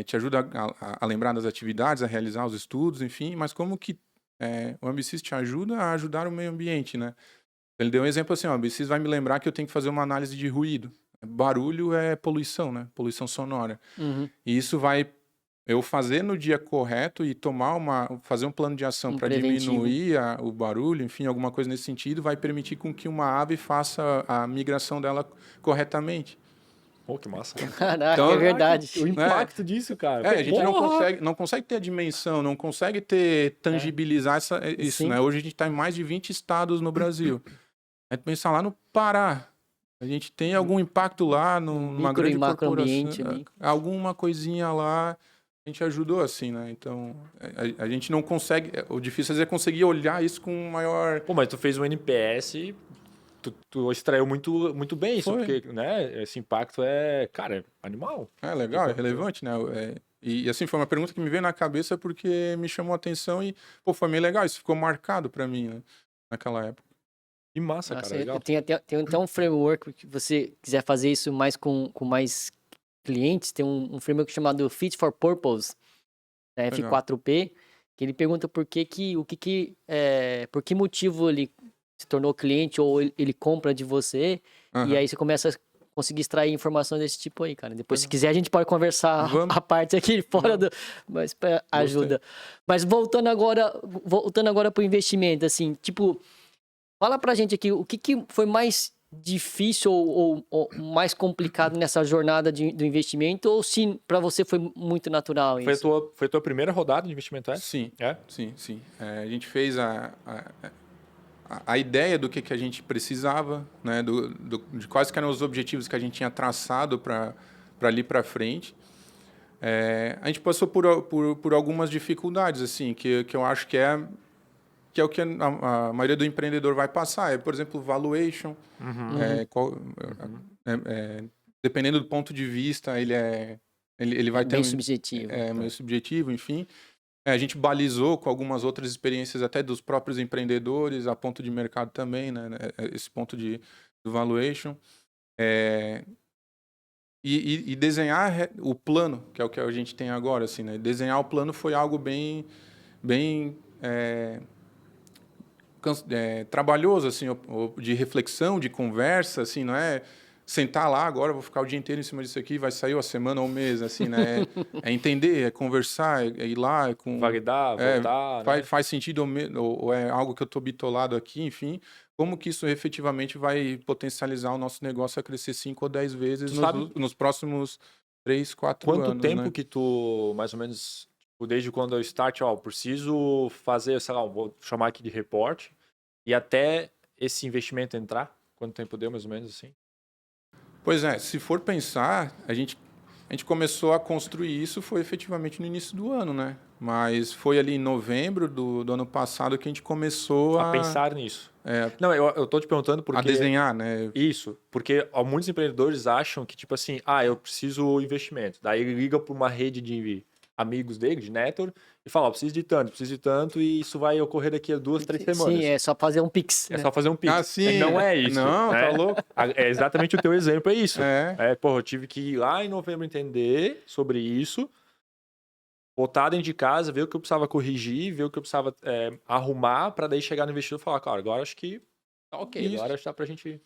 te ajuda a lembrar das atividades, a realizar os estudos, enfim, mas como que o Ambicis te ajuda a ajudar o meio ambiente, né? Ele deu um exemplo assim, o Ambicis vai me lembrar que eu tenho que fazer uma análise de ruído. Barulho é poluição, né? Poluição sonora. Uhum. E isso vai eu fazer no dia correto e fazer um plano de ação para diminuir o barulho, enfim, alguma coisa nesse sentido, vai permitir com que uma ave faça a migração dela corretamente. Pô, que massa. Caraca, então, é verdade. O impacto disso, cara. A gente não consegue ter a dimensão, não consegue tangibilizar isso, Sim. né? Hoje a gente está em mais de 20 estados no Brasil. A gente pensar lá no Pará, a gente tem algum impacto lá numa grande corporação, alguma coisinha lá, a gente ajudou assim, né? Então, a gente não consegue, o difícil é conseguir olhar isso com maior... Pô, mas tu fez um NPS, tu extraiu muito bem isso, porque, né, esse impacto cara, animal. Legal, é relevante, né? E assim, foi uma pergunta que me veio na cabeça porque me chamou a atenção e, pô, foi meio legal, isso ficou marcado para mim, né? Naquela época. Que massa, cara, legal. Tem até um framework que você quiser fazer isso mais com mais clientes, tem um framework chamado Fit for Purpose, da F4P, que ele pergunta por que motivo ele se tornou cliente ou ele compra de você, e aí você começa a conseguir extrair informação desse tipo aí, cara. Depois, se quiser, a gente pode conversar a parte aqui fora mas ajuda. Mas voltando agora pro investimento, assim, tipo, fala pra gente aqui, o que foi mais difícil ou mais complicado nessa jornada do investimento, ou se pra você foi muito natural isso? Foi a tua primeira rodada de investimento, Sim. Sim. A gente fez a ideia do que a gente precisava, né, de quais que eram os objetivos que a gente tinha traçado para ali para frente. A gente passou por algumas dificuldades, assim, que eu acho que que é o que a maioria do empreendedor vai passar. Por exemplo, valuation. Dependendo do ponto de vista, ele vai ter Bem subjetivo. meio subjetivo, enfim. A gente balizou com algumas outras experiências até dos próprios empreendedores, a ponto de mercado também, né? Esse ponto do valuation. E desenhar o plano, que é o que a gente tem agora, assim, né? Desenhar o plano foi algo bem trabalhoso, assim, de reflexão, de conversa, assim, não é sentar lá agora, vou ficar o dia inteiro em cima disso aqui, vai sair a semana ou um mês, assim, né? É entender, é conversar, é ir lá, Validar, voltar, né? faz sentido ou é algo que eu estou bitolado aqui, enfim, como que isso efetivamente vai potencializar o nosso negócio a crescer 5 ou 10 vezes nos próximos 3, 4 anos, Quanto tempo né? que tu, mais ou menos, tipo, desde quando eu start, preciso fazer, sei lá, vou chamar aqui de report, e até esse investimento entrar? Quanto tempo deu, mais ou menos, assim? Pois é, se for pensar, a gente começou a construir isso foi efetivamente no início do ano, né? Mas foi ali em novembro do ano passado que a gente começou A pensar nisso. É, Não, eu tô te perguntando porque... a desenhar, né? Isso, porque muitos empreendedores acham que, tipo assim, eu preciso investimento. Daí ele liga para uma rede de amigos dele, de network, e fala, preciso de tanto, e isso vai ocorrer daqui a 2, 3 semanas. Sim, é só fazer um Pix. É né? só fazer um Pix. Sim. Não é isso. Não, né? tá louco. É exatamente o teu exemplo, é isso. Porra, eu tive que ir lá em novembro entender sobre isso, botar dentro de casa, ver o que eu precisava corrigir, ver o que eu precisava arrumar, para daí chegar no investidor e falar, cara, agora acho que tá ok, Isso. agora dá pra gente...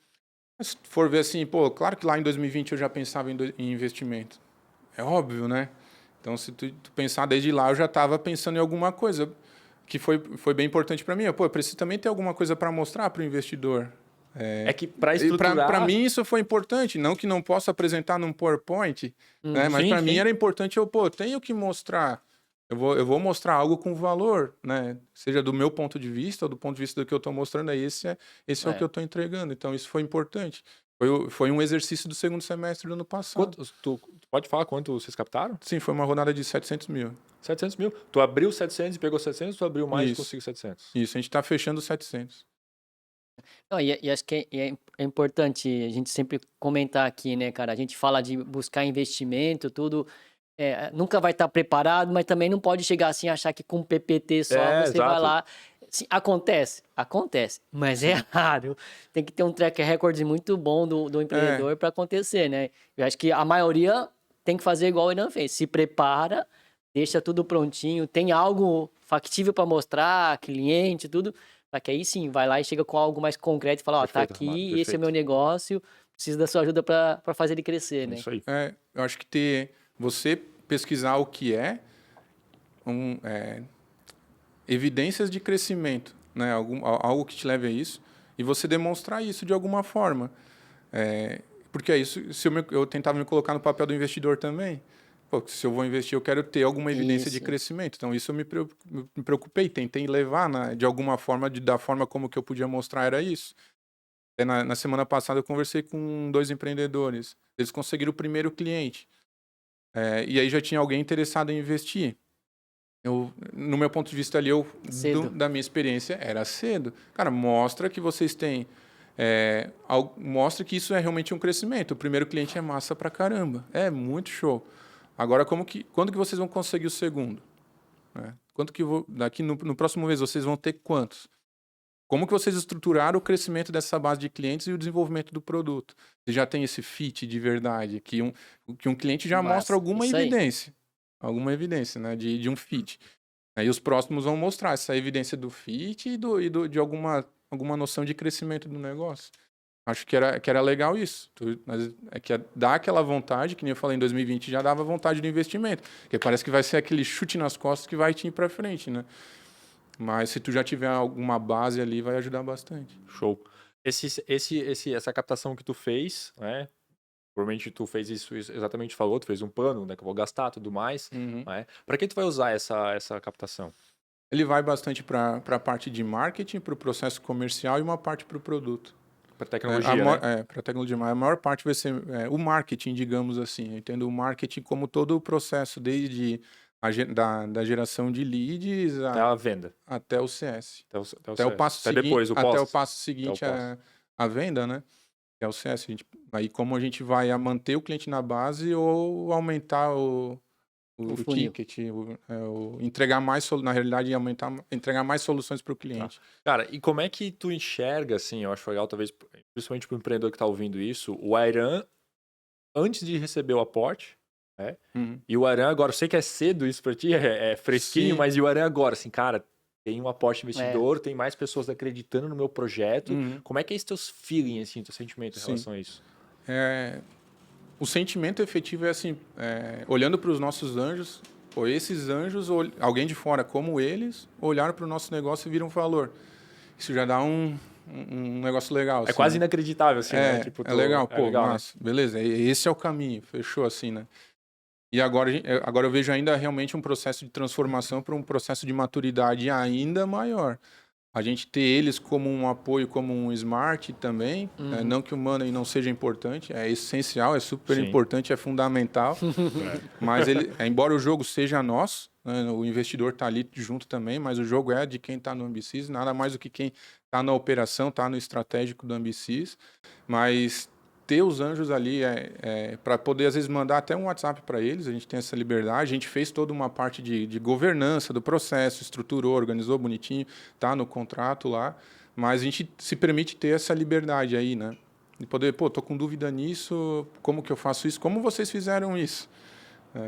Se for ver assim, claro que lá em 2020 eu já pensava em investimento. É óbvio, né? Então, se tu pensar desde lá, eu já estava pensando em alguma coisa que foi bem importante para mim. Eu preciso também ter alguma coisa para mostrar para o investidor. É que para estruturar... Para mim isso foi importante, não que não possa apresentar num PowerPoint, né? Mas para mim era importante tenho que mostrar. Eu vou mostrar algo com valor, né? Seja do meu ponto de vista ou do ponto de vista do que eu estou mostrando, aí esse é o que eu estou entregando. Então isso foi importante. Foi um exercício do segundo semestre do ano passado. Tu pode falar quanto vocês captaram? Sim, foi uma rodada de 700 mil. 700 mil. Tu abriu 700 e pegou 700, tu abriu mais e Isso. conseguiu 700? Isso, a gente está fechando 700. Não, e acho que é importante a gente sempre comentar aqui, né, cara? A gente fala de buscar investimento, tudo. Nunca vai estar preparado, mas também não pode chegar assim e achar que com PPT só você vai exato. lá. Assim, acontece, mas é raro. Tem que ter um track record muito bom do empreendedor para acontecer, né? Eu acho que a maioria tem que fazer igual o Renan fez. Se prepara, deixa tudo prontinho, tem algo factível para mostrar, cliente, tudo. Para que aí sim, vai lá e chega com algo mais concreto e fala, tá Perfeito, aqui, Armando, esse é perfeito. meu negócio, preciso da sua ajuda para fazer ele crescer, né? Isso aí. Eu acho que você pesquisar o que evidências de crescimento, né? Algo que te leve a isso, e você demonstrar isso de alguma forma. Porque é isso, se eu tentava me colocar no papel do investidor também. Se eu vou investir, eu quero ter alguma evidência de crescimento. Então, isso eu me preocupei, tentei levar de alguma forma, da forma como que eu podia mostrar, era isso. Na semana passada, eu conversei com 2 empreendedores. Eles conseguiram o primeiro cliente. E aí já tinha alguém interessado em investir. No meu ponto de vista ali, da minha experiência, era cedo. Cara, mostra que vocês têm... mostra que isso é realmente um crescimento. O primeiro cliente é massa pra caramba. É muito show. Agora, quando que vocês vão conseguir o segundo? Daqui no próximo mês, vocês vão ter quantos? Como que vocês estruturaram o crescimento dessa base de clientes e o desenvolvimento do produto? Você já tem esse fit de verdade, que um cliente já mostra alguma evidência. Alguma evidência, né, de um fit. Aí os próximos vão mostrar essa evidência do fit e de alguma noção de crescimento do negócio. Acho que era legal isso. Que dá aquela vontade, que nem eu falei, em 2020 já dava vontade do investimento. Porque parece que vai ser aquele chute nas costas que vai te ir para frente, né? Mas se tu já tiver alguma base ali, vai ajudar bastante. Show. Essa captação que tu fez, né? Provavelmente tu fez isso exatamente, falou, tu fez um plano, né? Que eu vou gastar, tudo mais. Né? Para que tu vai usar essa captação? Ele vai bastante para a parte de marketing, para o processo comercial e uma parte para o produto. Para tecnologia, né? Para tecnologia. A maior parte vai ser o marketing, digamos assim. Eu entendo o marketing como todo o processo, desde da geração de leads Até a venda. até o CS. Até O passo até seguinte, depois, o até pós. o passo seguinte a venda, né? Que é o CS. Aí como a gente vai manter o cliente na base ou aumentar o funil. ticket, entregar mais, na realidade, entregar mais soluções para o cliente. Cara, e como é que tu enxerga, assim, eu acho legal, talvez, principalmente para o empreendedor que está ouvindo isso, o Airan, antes de receber o aporte, né? E o Airan agora, eu sei que é cedo isso para ti, é fresquinho, Sim. mas e o Airan agora, assim, cara, tem um aporte investidor, tem mais pessoas acreditando no meu projeto. Como é que é esse teus feeling, assim, teu sentimento em relação a isso? O sentimento efetivo é assim, olhando para os nossos anjos, esses anjos, alguém de fora como eles, olharam para o nosso negócio e viram valor. Isso já dá um negócio legal. É assim, quase né? inacreditável, assim, né? Tipo, É legal, é legal, né? massa, beleza, esse é o caminho, fechou assim, né? E agora eu vejo ainda realmente um processo de transformação para um processo de maturidade ainda maior. A gente ter eles como um apoio, como um smart também, não que o money não seja importante, é essencial, é super Sim. importante, é fundamental, mas embora o jogo seja nosso, né, o investidor está ali junto também, mas o jogo é de quem está no Ambicis, nada mais do que quem está na operação, está no estratégico do Ambicis, mas ter os anjos ali para poder, às vezes, mandar até um WhatsApp para eles, a gente tem essa liberdade, a gente fez toda uma parte de governança do processo, estruturou, organizou bonitinho, tá no contrato lá, mas a gente se permite ter essa liberdade aí, né? De poder, tô com dúvida nisso, como que eu faço isso? Como vocês fizeram isso?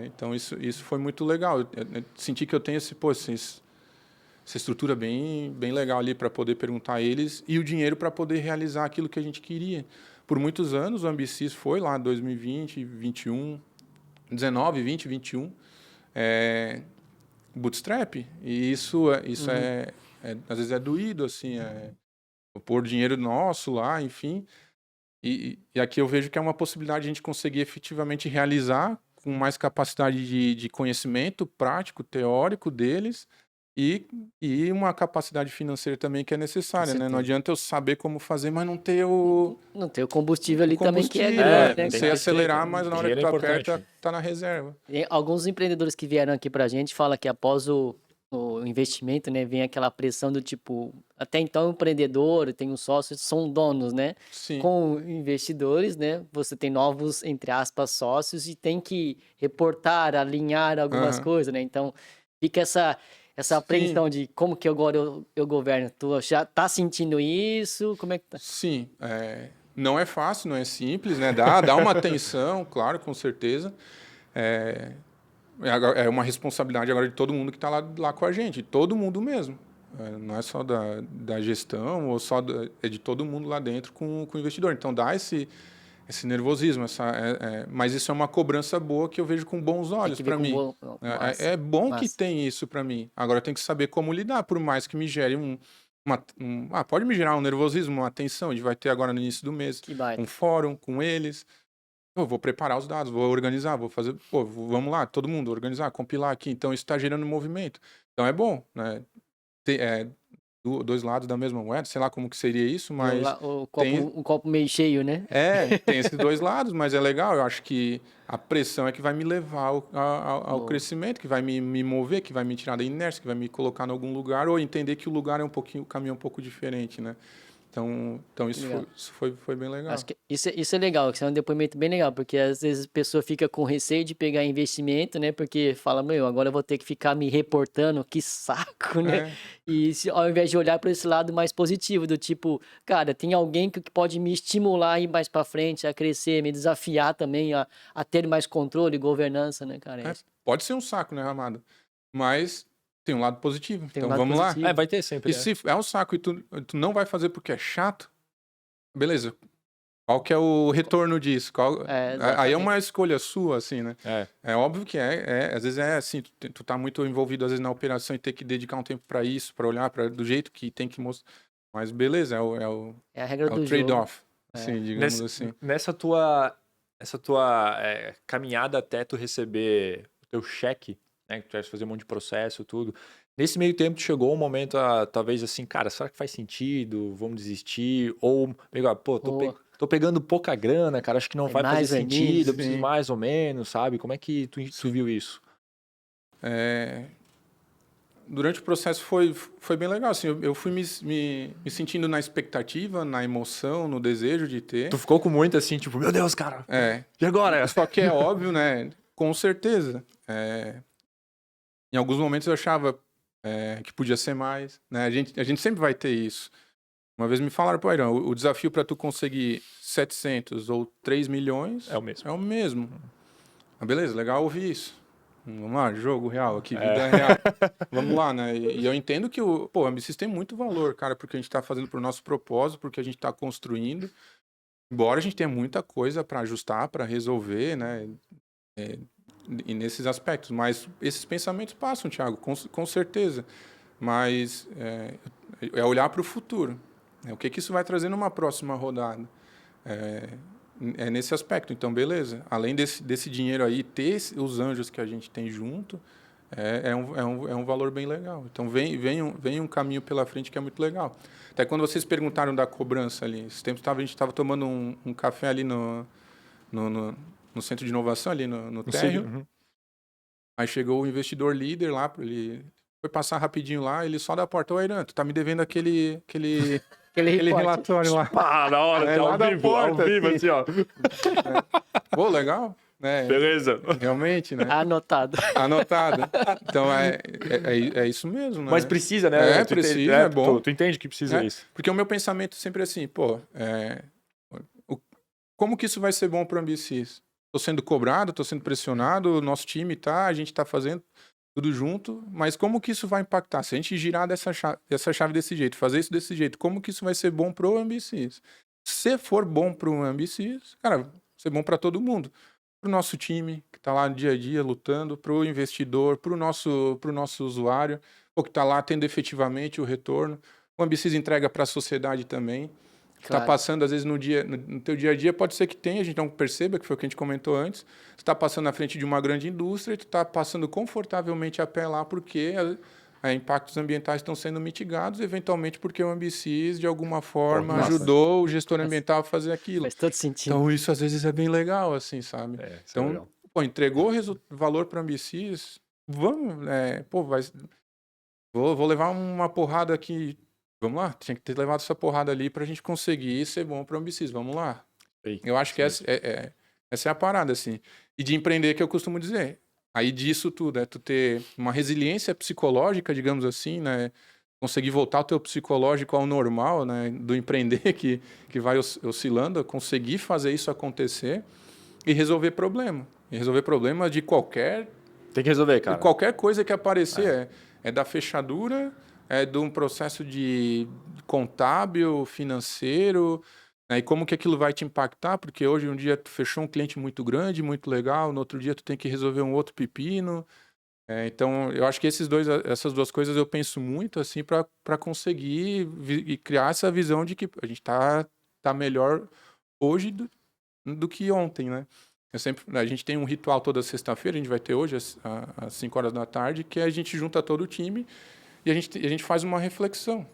Então, isso foi muito legal. Eu senti que eu tenho essa estrutura bem legal ali para poder perguntar a eles e o dinheiro para poder realizar aquilo que a gente queria. Por muitos anos, o Ambicis foi lá 2020, 21, 19, 20, 21, bootstrap. E isso às vezes é doído, assim, pôr dinheiro nosso lá, enfim. E aqui eu vejo que é uma possibilidade de a gente conseguir efetivamente realizar com mais capacidade de conhecimento prático, teórico deles e uma capacidade financeira também que é necessária, né? Não adianta eu saber como fazer, mas não ter o combustível ali também que é combustível, grande, né? Você tem que acelerar, ter, mas na hora que dinheiro tu é importante. aperta, tá na reserva. E alguns empreendedores que vieram aqui pra gente falam que após o investimento, né, vem aquela pressão do tipo, até então o empreendedor, tem os sócios, são donos, né? Sim. Com investidores, né? Você tem novos, entre aspas, sócios e tem que reportar, alinhar algumas coisas, né? Então, fica essa apreensão de como que agora eu governo. Tu já tá sentindo isso? Como é que tá? Sim, não é fácil, não é simples, né? Dá uma atenção, claro, com certeza. É uma responsabilidade agora de todo mundo que está lá com a gente, todo mundo mesmo. Não é só da gestão, ou só é de todo mundo lá dentro com o investidor. Então dá esse nervosismo, mas isso é uma cobrança boa que eu vejo com bons olhos para mim. É bom que tem isso para mim. Agora eu tenho que saber como lidar, por mais que me gere pode me gerar um nervosismo, uma tensão. A gente vai ter agora no início do mês um fórum com eles. Eu vou preparar os dados, vou organizar, vou fazer. Vamos lá, todo mundo organizar, compilar aqui. Então isso está gerando movimento. Então é bom, né? Dois lados da mesma moeda, sei lá como que seria isso, mas um copo meio cheio, né? Tem esses dois lados, mas é legal. Eu acho que a pressão é que vai me levar ao crescimento, que vai me mover, que vai me tirar da inércia, que vai me colocar em algum lugar, ou entender que o lugar o caminho é um pouco diferente, né? Então isso foi bem legal. Acho que isso é legal, que isso é um depoimento bem legal, porque às vezes a pessoa fica com receio de pegar investimento, né? Porque fala, agora eu vou ter que ficar me reportando, que saco, né? E ao invés de olhar para esse lado mais positivo, do tipo, cara, tem alguém que pode me estimular a ir mais para frente, a crescer, me desafiar também a ter mais controle e governança, né, cara? Pode ser um saco, né, Ramado? Mas tem um lado positivo. Então vamos lá. Vai ter sempre. E se é um saco e tu não vai fazer porque é chato, beleza. Qual que é o retorno disso? Aí é uma escolha sua, assim, né? É óbvio que às vezes é assim, tu tá muito envolvido às vezes na operação e ter que dedicar um tempo para isso, para olhar do jeito que tem que mostrar. Mas beleza, é a regra do trade-off, assim, digamos assim. Nessa tua caminhada até tu receber o teu cheque, né, que tu vai fazer um monte de processo, tudo. Nesse meio tempo, chegou um momento, talvez assim, cara, será que faz sentido? Vamos desistir? Ou, tô pegando pouca grana, cara, acho que não vai fazer sentido, eu preciso mais ou menos, sabe? Como é que tu viu isso? durante o processo foi bem legal. Assim, eu fui me sentindo na expectativa, na emoção, no desejo de ter. Tu ficou com muito assim, tipo, meu Deus, cara. E agora? Só que é óbvio, né? Com certeza. Em alguns momentos eu achava que podia ser mais. Né? A gente sempre vai ter isso. Uma vez me falaram, pô, Irã, o desafio para tu conseguir 700 ou 3 milhões É o mesmo. é o mesmo. Beleza, legal ouvir isso. Vamos lá, jogo real aqui, vida real. Vamos lá, né? E eu entendo que o MBCs tem muito valor, cara, porque a gente está fazendo pro nosso propósito, porque a gente está construindo. Embora a gente tenha muita coisa para ajustar, para resolver, né? E nesses aspectos. Mas esses pensamentos passam, Thiago, com certeza. Mas é olhar para o futuro. O que isso vai trazer numa próxima rodada? É nesse aspecto. Então, beleza. Além desse dinheiro aí, ter os anjos que a gente tem junto, é um valor bem legal. Então, vem um caminho pela frente que é muito legal. Até quando vocês perguntaram da cobrança ali, esse tempo a gente estava tomando um café ali no centro de inovação, ali no térreo. Uhum. Aí chegou o investidor líder lá, ele foi passar rapidinho lá, ele só da porta, ô Irã, tu tá me devendo aquele relatório lá. Na hora, lá da porta, ao vivo, assim, ó. Pô, legal. Beleza. Realmente, né? Anotado. Então, é isso mesmo, né? Mas precisa, né? Precisa, é bom. Tu entende que precisa isso. Porque o meu pensamento sempre é assim, como que isso vai ser bom para o MBCs? Tô sendo cobrado, tô sendo pressionado, o nosso time a gente tá fazendo tudo junto, mas como que isso vai impactar? Se a gente girar essa chave desse jeito, fazer isso desse jeito, como que isso vai ser bom pro MBCs? Se for bom pro MBCs, cara, vai ser bom para todo mundo. Pro nosso time, que tá lá no dia a dia lutando, pro investidor, pro nosso usuário, ou que tá lá tendo efetivamente o retorno. O MBCs entrega para a sociedade também. Claro. Tá passando, às vezes, no teu dia a dia, pode ser que tenha, a gente não perceba, que foi o que a gente comentou antes. Tu tá passando na frente de uma grande indústria e tu tá passando confortavelmente a pé lá porque impactos ambientais estão sendo mitigados, eventualmente porque o MBCs, de alguma forma, ajudou o gestor ambiental a fazer aquilo. Faz todo sentido. Então, isso às vezes é bem legal, assim, sabe? Então, entregou valor para o MBCs, vamos, vou levar uma porrada aqui. Vamos lá, tinha que ter levado essa porrada ali pra gente conseguir ser bom para o MBCs. Vamos lá. Eu acho que essa é a parada, assim. E de empreender, que eu costumo dizer. Aí disso tudo, tu ter uma resiliência psicológica, digamos assim, né? Conseguir voltar o teu psicológico ao normal, né? Do empreender que vai oscilando, conseguir fazer isso acontecer e resolver problema. E resolver problema de qualquer... Tem que resolver, cara. De qualquer coisa que aparecer. É da fechadura... de um processo de contábil, financeiro, né? E como que aquilo vai te impactar, porque hoje um dia tu fechou um cliente muito grande, muito legal, no outro dia tu tem que resolver um outro pepino. Então, eu acho que essas duas coisas eu penso muito assim para conseguir e criar essa visão de que a gente tá melhor hoje do que ontem, né? A gente tem um ritual toda sexta-feira, a gente vai ter hoje às 5 horas da tarde, que a gente junta todo o time e a gente faz uma reflexão.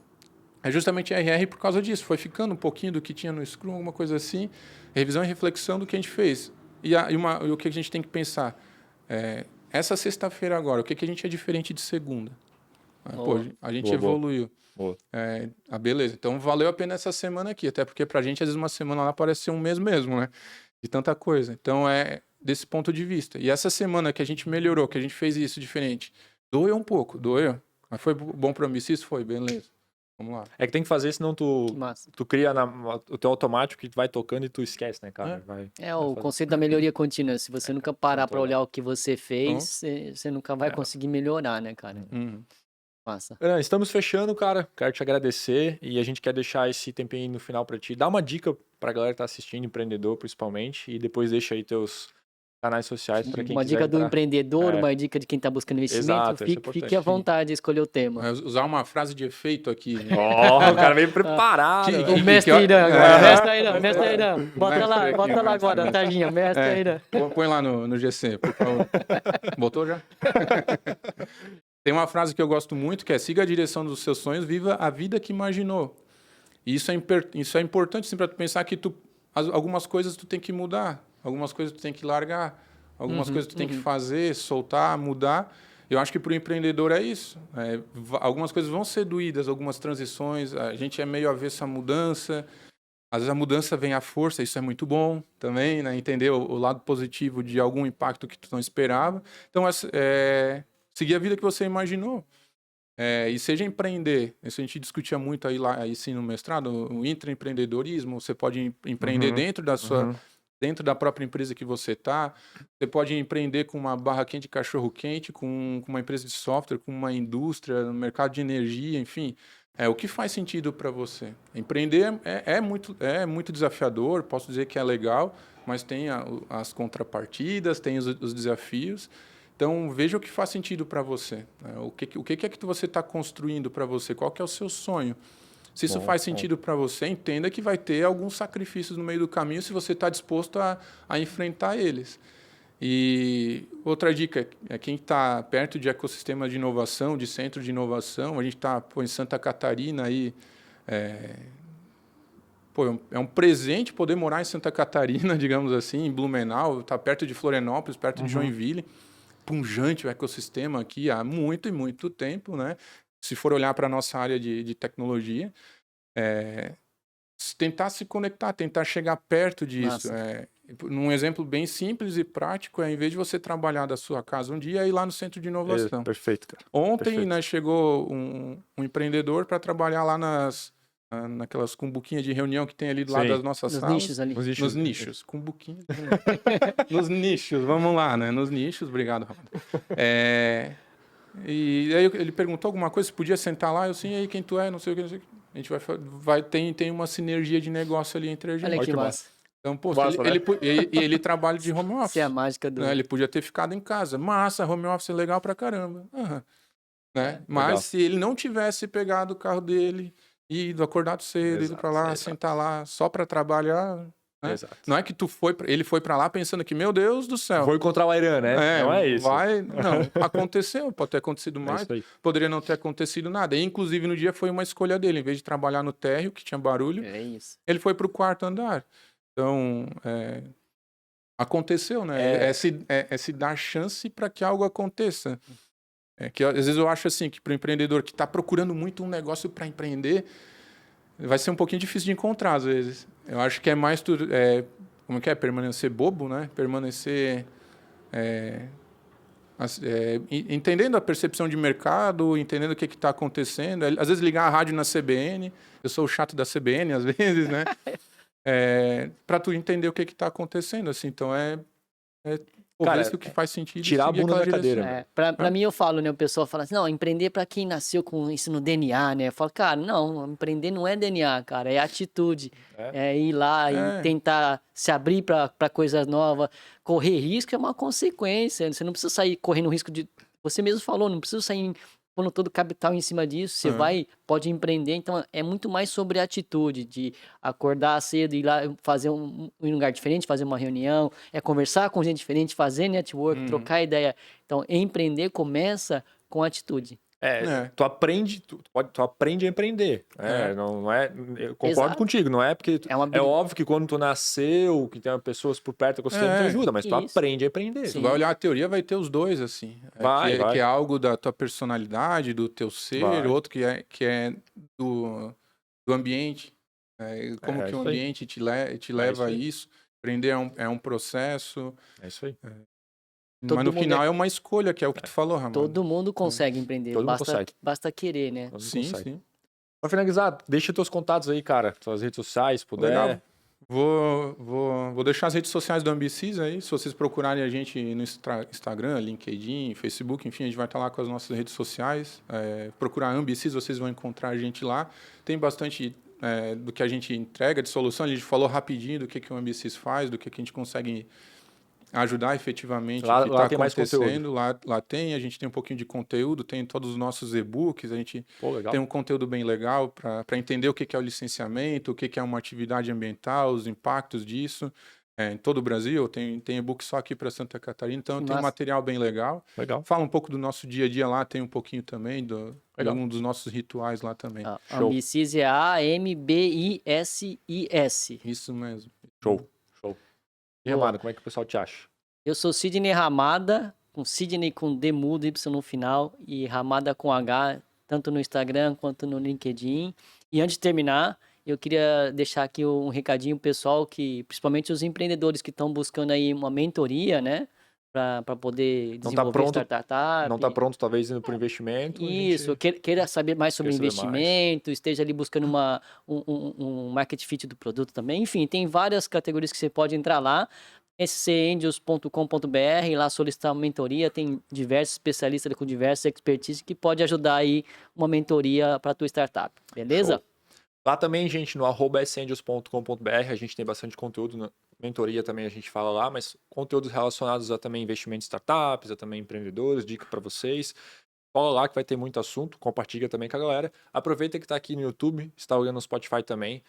É justamente a RR por causa disso. Foi ficando um pouquinho do que tinha no Scrum, alguma coisa assim. Revisão e reflexão do que a gente fez. E o que a gente tem que pensar? Essa sexta-feira agora, o que a gente é diferente de segunda? A gente evoluiu. Beleza. Então, valeu a pena essa semana aqui. Até porque, pra gente, às vezes, uma semana lá parece ser um mês mesmo, né? De tanta coisa. Então, desse ponto de vista. E essa semana que a gente melhorou, que a gente fez isso diferente, doeu um pouco, doeu. Mas foi bom para o MBCs? Foi, beleza. Vamos lá. É que tem que fazer, senão tu cria o teu automático que vai tocando e tu esquece, né, cara? O conceito da melhoria contínua. Se você nunca parar para olhar o que você fez, você nunca vai conseguir melhorar, né, cara? Massa. Estamos fechando, cara. Quero te agradecer e a gente quer deixar esse tempinho aí no final para ti. Dá uma dica pra galera que tá assistindo, empreendedor principalmente, e depois deixa aí teus canais sociais para quem uma quiser dica do entrar. empreendedor, uma dica de quem está buscando investimento. Exato, fique à vontade de escolher o tema. Usar uma frase de efeito aqui. O cara veio preparado. O mestre Irã agora. Mestre Irã. Bota lá agora, Targinha. Mestre Irã. Põe lá no GC, por favor. Botou já? Tem uma frase que eu gosto muito, que é: siga a direção dos seus sonhos, viva a vida que imaginou. E isso é importante assim, para tu pensar que algumas coisas tu tem que mudar. Algumas coisas tu tem que largar, algumas coisas tu tem que fazer, soltar, mudar. Eu acho que para o empreendedor é isso. Algumas coisas vão ser doídas, algumas transições. A gente é meio avesso à mudança. Às vezes a mudança vem à força, isso é muito bom também, né? Entender o lado positivo de algum impacto que tu não esperava. Então, seguir a vida que você imaginou. E seja empreender, isso a gente discutia muito aí sim no mestrado, o intraempreendedorismo, você pode empreender dentro da própria empresa que você está, você pode empreender com uma barra quente de cachorro-quente, com uma empresa de software, com uma indústria, no mercado de energia, enfim. O que faz sentido para você? Empreender é muito desafiador, posso dizer que é legal, mas tem as contrapartidas, tem os desafios. Então, veja o que faz sentido para você. O que é que você está construindo para você? Qual que é o seu sonho? Se isso faz sentido para você, entenda que vai ter alguns sacrifícios no meio do caminho se você está disposto a enfrentar eles. E outra dica é quem está perto de ecossistema de inovação, de centro de inovação. A gente está em Santa Catarina aí. É um presente poder morar em Santa Catarina, digamos assim, em Blumenau, está perto de Florianópolis, perto de Joinville. Punjante o ecossistema aqui há muito e muito tempo, né? Se for olhar para a nossa área de tecnologia, tentar se conectar, tentar chegar perto disso. Um exemplo bem simples e prático em vez de você trabalhar da sua casa um dia, ir lá no centro de inovação. Perfeito, cara. Ontem, né, chegou um empreendedor para trabalhar lá naquelas cumbuquinhas de reunião que tem ali do lado das nossas salas. Nichos ali. Nos nichos. Cumbuquinhas. Nos nichos, vamos lá, né? Nos nichos, obrigado, Ronaldo. E aí ele perguntou alguma coisa, se podia sentar lá, eu sim, e aí quem tu é, não sei o que, não sei o que. A gente tem uma sinergia de negócio ali entre a gente. Olha que massa. Então, pô, Massa, ele trabalha de home office. Essa é a mágica do... Né? Ele podia ter ficado em casa. Massa, home office é legal pra caramba. Né? Mas legal. se ele não tivesse pegado o carro dele, ido acordado cedo, ido pra lá, sentar lá, só pra trabalhar... Né? Não é que ele foi pra lá pensando que, meu Deus do céu. Vou encontrar o Airan, né? Não é isso. Não, aconteceu, pode ter acontecido mais, poderia não ter acontecido nada. E, inclusive, no dia foi uma escolha dele. Em vez de trabalhar no térreo, que tinha barulho, ele foi pro quarto andar. Então, aconteceu, né? É se dar chance para que algo aconteça. Que às vezes eu acho assim, que para o empreendedor que está procurando muito um negócio para empreender, vai ser um pouquinho difícil de encontrar, às vezes. Eu acho que é mais tudo... como que é? Permanecer bobo, né? Permanecer... entendendo a percepção de mercado, entendendo o que está acontecendo. Às vezes ligar a rádio na CBN. Eu sou o chato da CBN, às vezes, né? Para tu entender o que está acontecendo, assim. Então, cara, o que faz sentido. Tirar a bunda da cadeira. Pra mim, eu falo, né? O pessoal fala assim, não, empreender pra quem nasceu com isso no DNA, né? Eu falo, cara, não, empreender não é DNA, cara, é atitude. É ir lá e tentar se abrir pra coisas novas. Correr risco é uma consequência. Você não precisa sair correndo risco de... Você mesmo falou, não precisa sair pondo todo o capital em cima disso, você pode empreender, então é muito mais sobre a atitude, de acordar cedo, ir lá fazer ir em um lugar diferente, fazer uma reunião, conversar com gente diferente, fazer network, trocar ideia. Então, empreender começa com atitude. Tu aprende a empreender. Não é, eu concordo contigo, não é porque é óbvio que quando tu nasceu, que tem pessoas por perto que você te ajuda, mas tu aprende a empreender. Tu vai olhar a teoria, vai ter os dois, assim. Que é algo da tua personalidade, do teu ser, outro que é do ambiente. Como que o ambiente te leva a isso. Aprender é um processo. É isso aí. Mas no final é uma escolha, que é o que tu falou, Ramon. Todo mundo consegue empreender, basta querer, né? Sim. Pra finalizar, deixa teus contatos aí, cara, suas redes sociais, se puder. Legal. Vou deixar as redes sociais do Ambicis aí, se vocês procurarem a gente no Instagram, LinkedIn, Facebook, enfim, a gente vai estar lá com as nossas redes sociais. Procurar Ambicis, vocês vão encontrar a gente lá. Tem bastante do que a gente entrega de solução, a gente falou rapidinho do que o Ambicis faz, do que a gente consegue ajudar efetivamente o que está acontecendo. Lá tem, a gente tem um pouquinho de conteúdo, tem todos os nossos e-books, a gente tem um conteúdo bem legal para entender o que é o licenciamento, o que é uma atividade ambiental, os impactos disso. Em todo o Brasil, tem e-book só aqui para Santa Catarina, então tem um material bem legal. Fala um pouco do nosso dia a dia lá, tem um pouquinho também de um dos nossos rituais lá também. Ambicis é AMBISIS. Isso mesmo. Show. E Ramada, como é que o pessoal te acha? Eu sou Sidney Ramada, com Sidney com D mudo, Y no final, e Ramada com H, tanto no Instagram quanto no LinkedIn. E antes de terminar, eu queria deixar aqui um recadinho pessoal, que principalmente os empreendedores que estão buscando aí uma mentoria, né? Para poder Não tá desenvolver pronto, startup. Não está pronto, talvez, indo para o investimento. Isso, queira saber mais sobre quer saber mais. investimento, esteja ali buscando um market fit do produto também. Enfim, tem várias categorias que você pode entrar lá, scangels.com.br, lá solicitar uma mentoria, tem diversos especialistas com diversas expertise que pode ajudar aí uma mentoria para a tua startup, beleza? Show. Lá também, gente, no @scangels.com.br, a gente tem bastante conteúdo, mentoria também a gente fala lá, mas conteúdos relacionados a também investimento em startups, a também empreendedores, dica para vocês. Cola lá que vai ter muito assunto, compartilha também com a galera. Aproveita que tá aqui no YouTube, está olhando no Spotify também.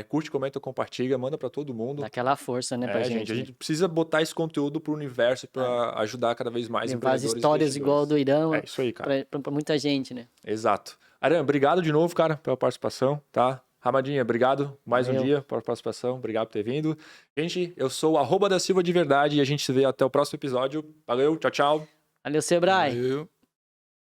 Curte, comenta, compartilha, manda para todo mundo. Dá aquela força, né, pra gente. A gente precisa botar esse conteúdo pro universo para ajudar cada vez mais Levar as empreendedores e histórias igual do Irã É isso aí, cara. pra muita gente, né? Exato. Aran, obrigado de novo, cara, pela participação, tá? Ramadinha, obrigado mais um Valeu. dia pela participação, obrigado por ter vindo. Gente, eu sou o @da Silva de verdade e a gente se vê até o próximo episódio. Valeu, tchau, tchau. Valeu, Sebrae! Valeu.